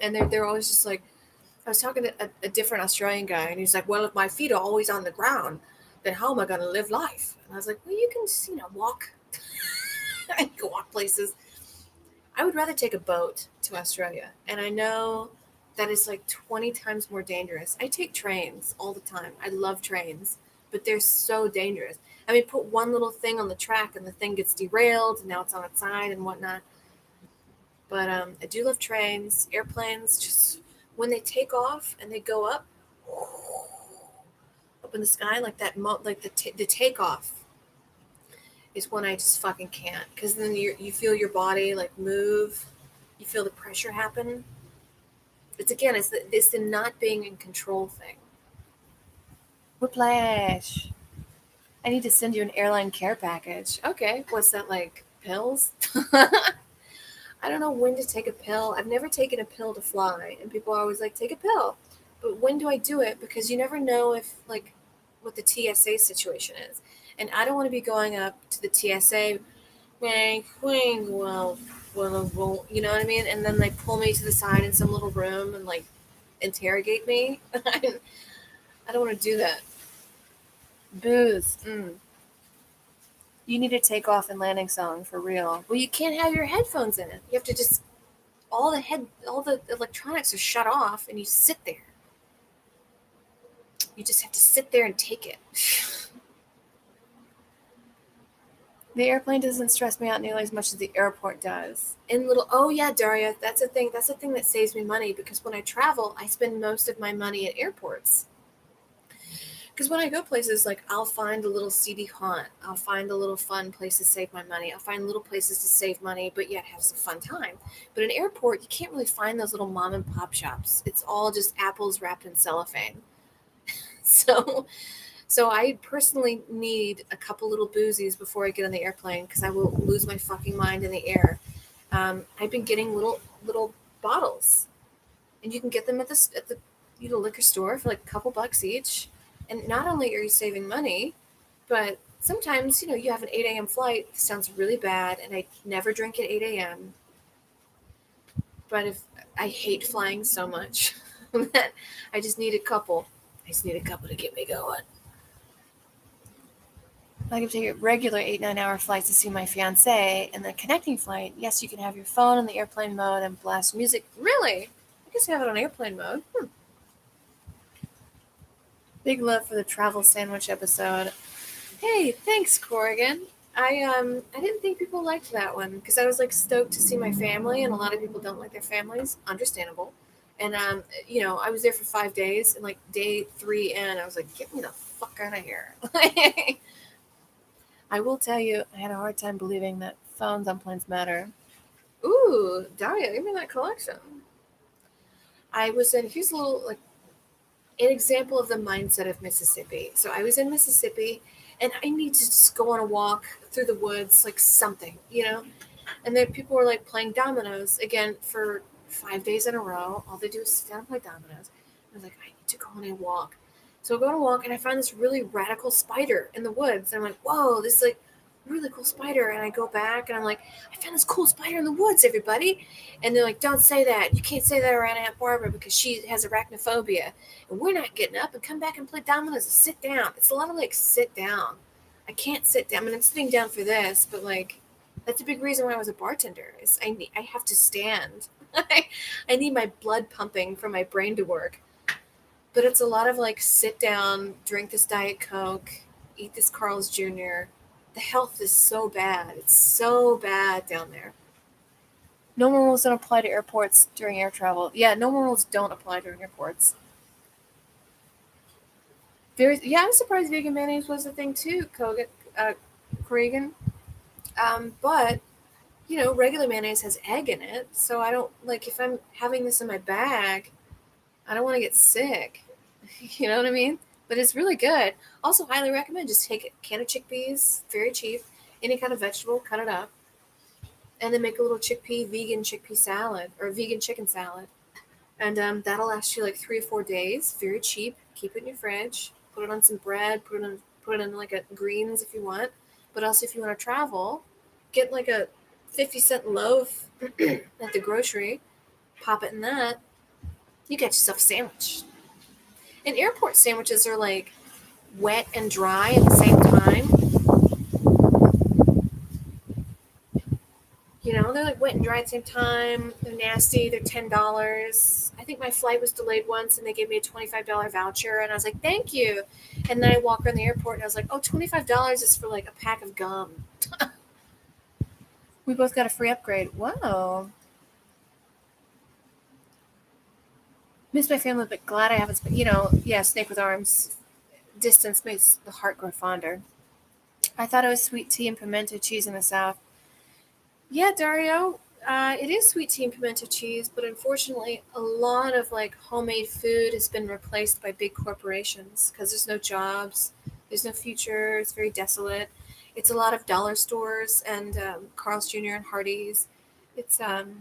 And they're always just like, I was talking to a different Australian guy, and he's like, well, if my feet are always on the ground, then how am I going to live life? And I was like, well, you can just, walk and go on places. I would rather take a boat to Australia. And I know that is like 20 times more dangerous. I take trains all the time. I love trains, but they're so dangerous. I mean, put one little thing on the track and the thing gets derailed and now it's on its side and whatnot. But I do love trains, airplanes, just when they take off and they go up in the sky like that, like the takeoff is when I just fucking can't. Because then you feel your body like move, you feel the pressure happen. It's the not being in control thing. Whiplash. I need to send you an airline care package. Okay, what's that like? Pills? I don't know when to take a pill. I've never taken a pill to fly, and people are always like, take a pill. But when do I do it? Because you never know if like what the TSA situation is. And I don't want to be going up to the TSA, wang, wang, well, you know what I mean? And then they pull me to the side in some little room and like interrogate me. I don't want to do that. Booze. You need a takeoff and landing song for real. Well, you can't have your headphones in it. You have to just all the electronics are shut off, and you sit there. You just have to sit there and take it. The airplane doesn't stress me out nearly as much as the airport does. Oh yeah, Daria, that's a thing. That's a thing that saves me money because when I travel, I spend most of my money at airports. Because when I go places, like I'll find a little seedy haunt, I'll find a little fun place to save my money, I'll find little places to save money, but yet have some fun time. But in an airport, you can't really find those little mom and pop shops. It's all just apples wrapped in cellophane. So So I personally need a couple little boozies before I get on the airplane because I will lose my fucking mind in the air. I've been getting little bottles, and you can get them at the liquor store for like a couple bucks each. And not only are you saving money, but sometimes you have an 8 a.m. flight. It sounds really bad, and I never drink at 8 a.m. But if I hate flying so much that I just need a couple. I just need a couple to get me going. I can take a regular 8-9 hour flight to see my fiance, and the connecting flight, yes, you can have your phone in the airplane mode and blast music. Really? I guess you have it on airplane mode. Big love for the travel sandwich episode. Hey, thanks, Corrigan. I didn't think people liked that one because I was like stoked to see my family, and a lot of people don't like their families. Understandable. And I was there for 5 days, and like day 3 in, I was like, get me the fuck out of here. I will tell you, I had a hard time believing that phones on planes matter. Ooh, Daria, give me that collection. Here's a little, like, an example of the mindset of Mississippi. So I was in Mississippi, and I need to just go on a walk through the woods, like something. And then people were, like, playing dominoes, again, for 5 days in a row. All they do is sit down and play dominoes. I was like, I need to go on a walk. So I go on a walk, and I find this really radical spider in the woods. And I'm like, whoa, this is like really cool spider. And I go back, and I'm like, I found this cool spider in the woods, everybody. And they're like, don't say that. You can't say that around Aunt Barbara because she has arachnophobia. And we're not getting up and come back and play dominoes and sit down. It's a lot of like sit down. I can't sit down. I mean, I'm sitting down for this, but like that's a big reason why I was a bartender. Is I have to stand. I need my blood pumping for my brain to work. But it's a lot of like sit down, drink this Diet Coke, eat this Carl's Jr. The health is so bad. It's so bad down there. Normal rules don't apply to airports during air travel. Yeah, normal rules don't apply during airports. I'm surprised vegan mayonnaise was a thing too, Corrigan. But regular mayonnaise has egg in it, so I don't like if I'm having this in my bag, I don't want to get sick. You know what I mean? But it's really good. Also, highly recommend just take a can of chickpeas, very cheap, any kind of vegetable, cut it up, and then make a little vegan chickpea salad or vegan chicken salad. And that'll last you like 3 or 4 days. Very cheap. Keep it in your fridge. Put it on some bread. Put it in like a greens if you want. But also if you want to travel, get like a 50-cent loaf at the grocery. Pop it in that. You get yourself a sandwich. And airport sandwiches are like wet and dry at the same time. They're like wet and dry at the same time. They're nasty. They're $10. I think my flight was delayed once, and they gave me a $25 voucher, and I was like, "Thank you." And then I walk around the airport, and I was like, "Oh, $25 is for like a pack of gum." We both got a free upgrade. Whoa. Miss my family, but glad I haven't. Yeah, snake with arms. Distance makes the heart grow fonder. I thought it was sweet tea and pimento cheese in the South. Yeah, Dario, it is sweet tea and pimento cheese, but unfortunately, a lot of like homemade food has been replaced by big corporations because there's no jobs, there's no future. It's very desolate. It's a lot of dollar stores and Carl's Jr. and Hardee's. It's when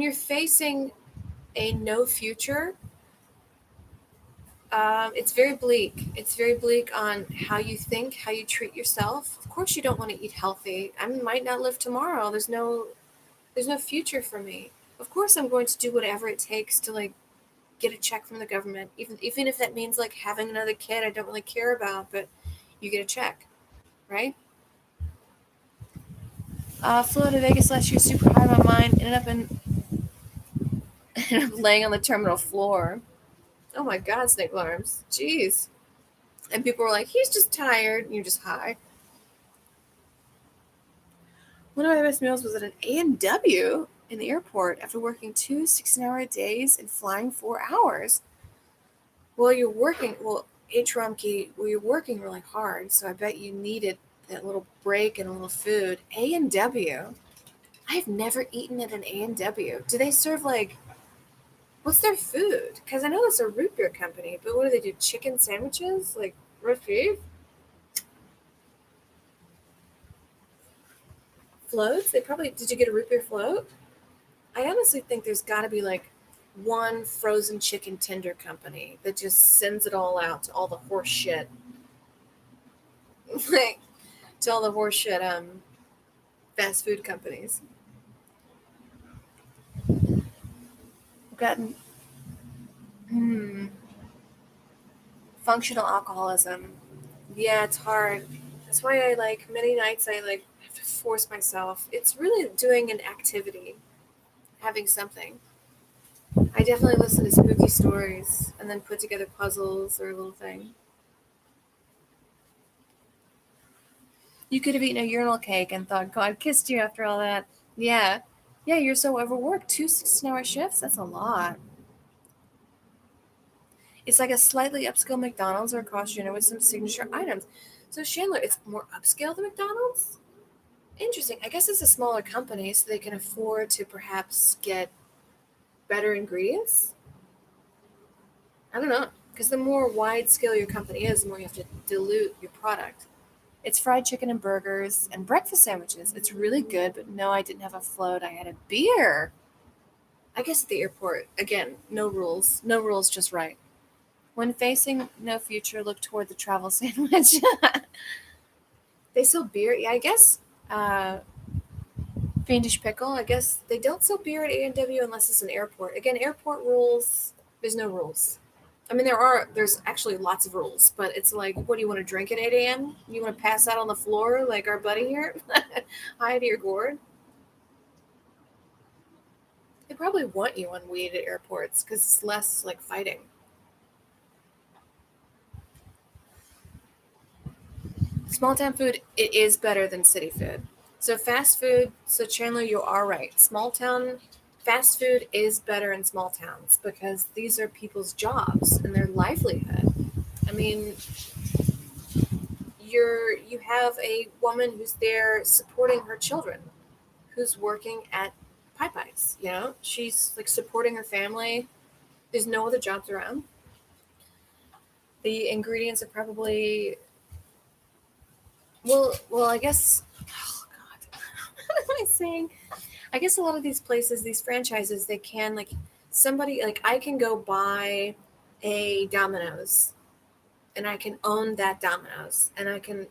you're facing a no future, It's very bleak. It's very bleak on how you think, how you treat yourself. Of course, you don't want to eat healthy. I might not live tomorrow. There's no future for me. Of course, I'm going to do whatever it takes to like get a check from the government, even if that means like having another kid I don't really care about, but you get a check, right? Flew to Vegas last year, super high on my mind. Ended up laying on the terminal floor. Oh my god, snake alarms. Jeez. And people were like, he's just tired. And you're just high. One of my best meals was at an A&W in the airport after working 2 16-hour days and flying 4 hours. Well, you're working really hard, so I bet you needed that little break and a little food. A&W. I've never eaten at an A&W. Do they serve like what's their food? Because I know it's a root beer company, but what do they do? Chicken sandwiches? Like roast beef? Floats? They probably did you get a root beer float? I honestly think there's got to be like one frozen chicken tender company that just sends it all out to all the horse shit, like to all the horse shit fast food companies. I've gotten functional alcoholism. Yeah, it's hard. That's why I like many nights I like have to force myself. It's really doing an activity, having something. I definitely listen to spooky stories and then put together puzzles or a little thing. You could have eaten a urinal cake and thought God kissed you after all that. Yeah. Yeah, you're so overworked. 2 16-hour shifts? That's a lot. It's like a slightly upscale McDonald's or a cost dinner with some signature items. So Chandler, it's more upscale than McDonald's? Interesting. I guess it's a smaller company, so they can afford to perhaps get better ingredients. I don't know. Because the more wide scale your company is, the more you have to dilute your product. It's fried chicken and burgers and breakfast sandwiches. It's really good, but no, I didn't have a float. I had a beer. I guess at the airport, again, no rules. No rules, just right. When facing no future, look toward the travel sandwich. They sell beer. Yeah, I guess. Fiendish pickle. I guess they don't sell beer at A&W unless it's an airport. Again, airport rules. There's no rules. I mean, there's actually lots of rules, but it's like, what do you want to drink at 8 a.m.? You want to pass out on the floor like our buddy here? Hi to your gourd. They probably want you on weed at airports because it's less like fighting. Small town food, it is better than city food. So fast food, so Chandler, you are right. Small town fast food is better in small towns because these are people's jobs and their livelihood. I mean, you have a woman who's there supporting her children, who's working at Popeyes. She's like supporting her family. There's no other jobs around. The ingredients are probably well. I guess. Oh God, what am I saying? I guess a lot of these places, these franchises, they can like somebody like I can go buy a Domino's and I can own that Domino's and I can,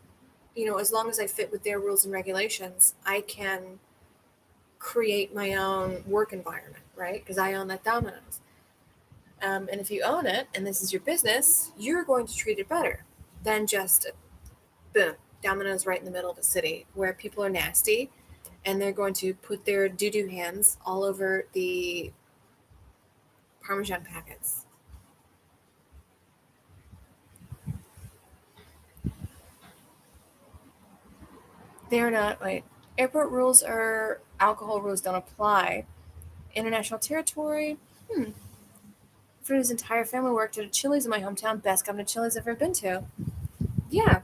as long as I fit with their rules and regulations, I can create my own work environment, right? Because I own that Domino's. And if you own it and this is your business, you're going to treat it better than just boom, Domino's right in the middle of a city where people are nasty and they're going to put their doo-doo hands all over the Parmesan packets. They're not, wait, airport rules are alcohol rules don't apply. International territory, for his entire family worked at a Chili's in my hometown, best company Chili's I've ever been to. Yeah,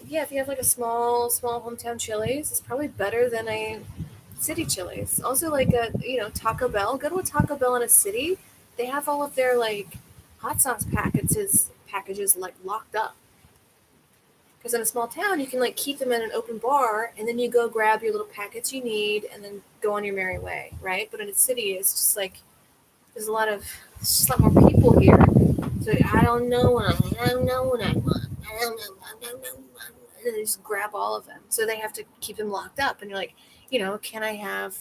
yeah, if you have like a small hometown Chili's, it's probably better than a city Chili's. Also, like a Taco Bell. Go to a Taco Bell in a city. They have all of their like hot sauce packages like locked up. Because in a small town, you can like keep them in an open bar, and then you go grab your little packets you need, and then go on your merry way, right? But in a city, it's just like There's a lot of there's just a lot more people here. So I don't know what I don't know what I want. I don't know. I don't know. And they just grab all of them. So they have to keep them locked up. And you're like, can I have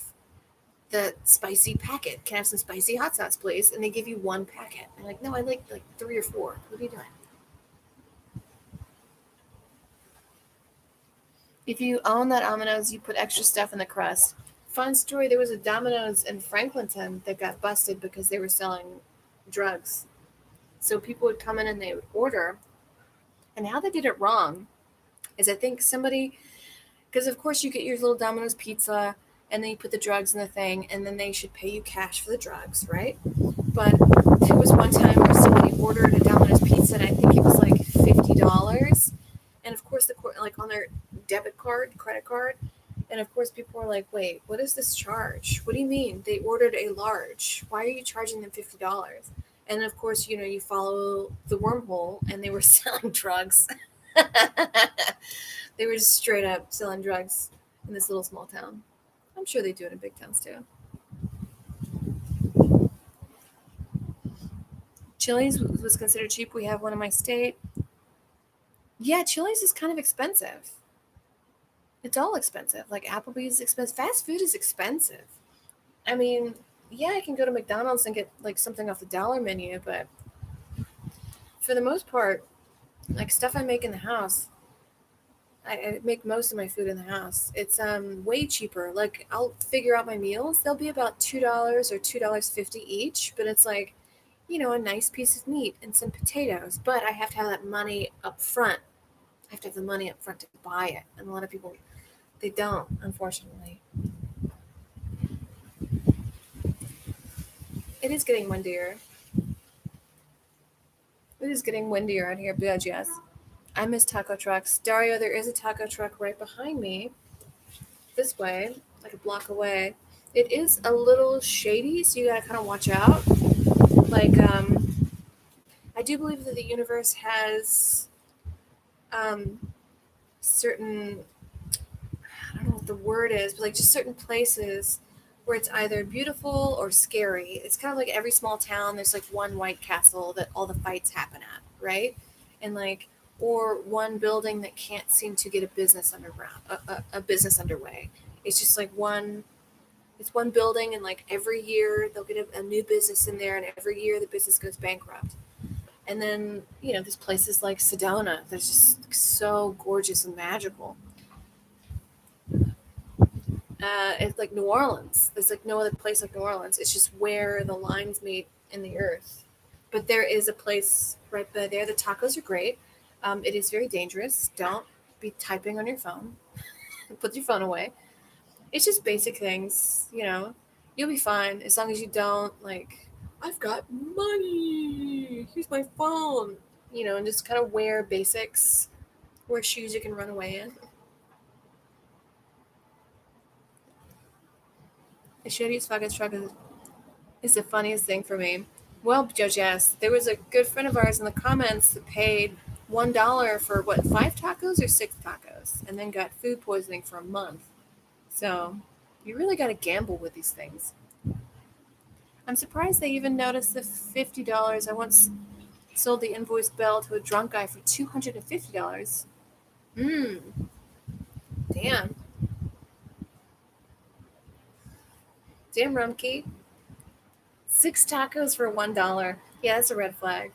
the spicy packet? Can I have some spicy hot sauce, please? And they give you one packet. I'm like, no, I like 3 or 4. What are you doing? If you own that Domino's, you put extra stuff in the crust. Fun story, there was a Domino's in Franklinton that got busted because they were selling drugs. So people would come in and they would order. And how they did it wrong is I think somebody, because of course you get your little Domino's pizza and then you put the drugs in the thing and then they should pay you cash for the drugs, right? But there was one time where somebody ordered a Domino's pizza and I think it was like $50. And of course, like on their debit card, credit card, and of course, people were like, "Wait, what is this charge? What do you mean they ordered a large? Why are you charging them $50?" And of course, you follow the wormhole, and they were selling drugs. They were just straight up selling drugs in this little small town. I'm sure they do it in big towns too. Chili's was considered cheap. We have one in my state. Yeah, Chili's is kind of expensive. It's all expensive. Like Applebee's is expensive. Fast food is expensive. I mean, yeah, I can go to McDonald's and get like something off the dollar menu, but for the most part, like stuff I make in the house, I make most of my food in the house. It's way cheaper. Like I'll figure out my meals. They'll be about $2 or $2.50 each, but it's like, a nice piece of meat and some potatoes. But I have to have that money up front. I have to have the money up front to buy it, and a lot of people they don't, unfortunately. It is getting windier. It is getting windier out here, but yes. I miss taco trucks. Dario, there is a taco truck right behind me, this way, like a block away. It is a little shady, so you gotta kind of watch out. Like, I do believe that the universe has um, certain, I don't know what the word is, but like just certain places where it's either beautiful or scary. It's kind of like every small town, there's like one White Castle that all the fights happen at, right? And like, or one building that can't seem to get a business underground, a business underway. It's just like it's one building, and like every year they'll get a new business in there, and every year the business goes bankrupt. And then, there's places like Sedona that's just so gorgeous and magical. It's like New Orleans. There's like no other place like New Orleans. It's just where the lines meet in the earth. But there is a place right by there. The tacos are great. It is very dangerous. Don't be typing on your phone. Put your phone away. It's just basic things, You'll be fine as long as you don't like. I've got money. Here's my phone. And just kind of wear basics. Wear shoes you can run away in. The shittiest fucking truck is the funniest thing for me. Well, Judge asked, there was a good friend of ours in the comments that paid $1 for what, 5 tacos or 6 tacos, and then got food poisoning for a month. So you really got to gamble with these things. I'm surprised they even noticed the $50. I once sold the invoice bell to a drunk guy for $250. Mmm, damn. Damn, Rumkey. 6 tacos for $1. Yeah, that's a red flag.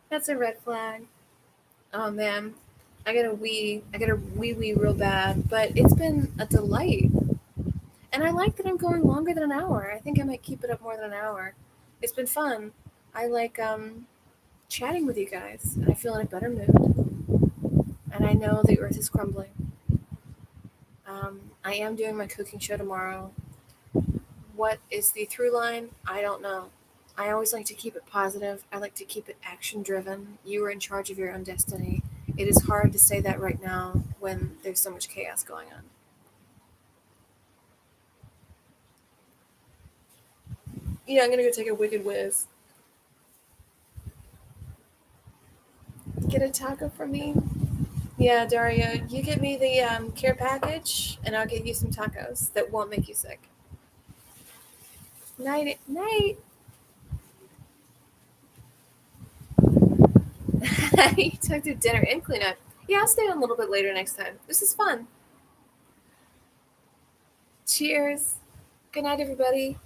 That's a red flag. Oh man, I got a wee real bad, but it's been a delight. And I like that I'm going longer than an hour. I think I might keep it up more than an hour. It's been fun. I like chatting with you guys, and I feel in a better mood. And I know the earth is crumbling. I am doing my cooking show tomorrow. What is the through line? I don't know. I always like to keep it positive. I like to keep it action driven. You are in charge of your own destiny. It is hard to say that right now when there's so much chaos going on. Yeah, I'm gonna go take a wicked whiz. Get a taco for me. Yeah, Dario, you get me the care package, and I'll get you some tacos that won't make you sick. Night, night. You took to dinner and cleanup. Yeah, I'll stay on a little bit later next time. This is fun. Cheers. Good night, everybody.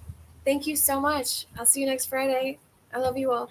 Thank you so much. I'll see you next Friday. I love you all.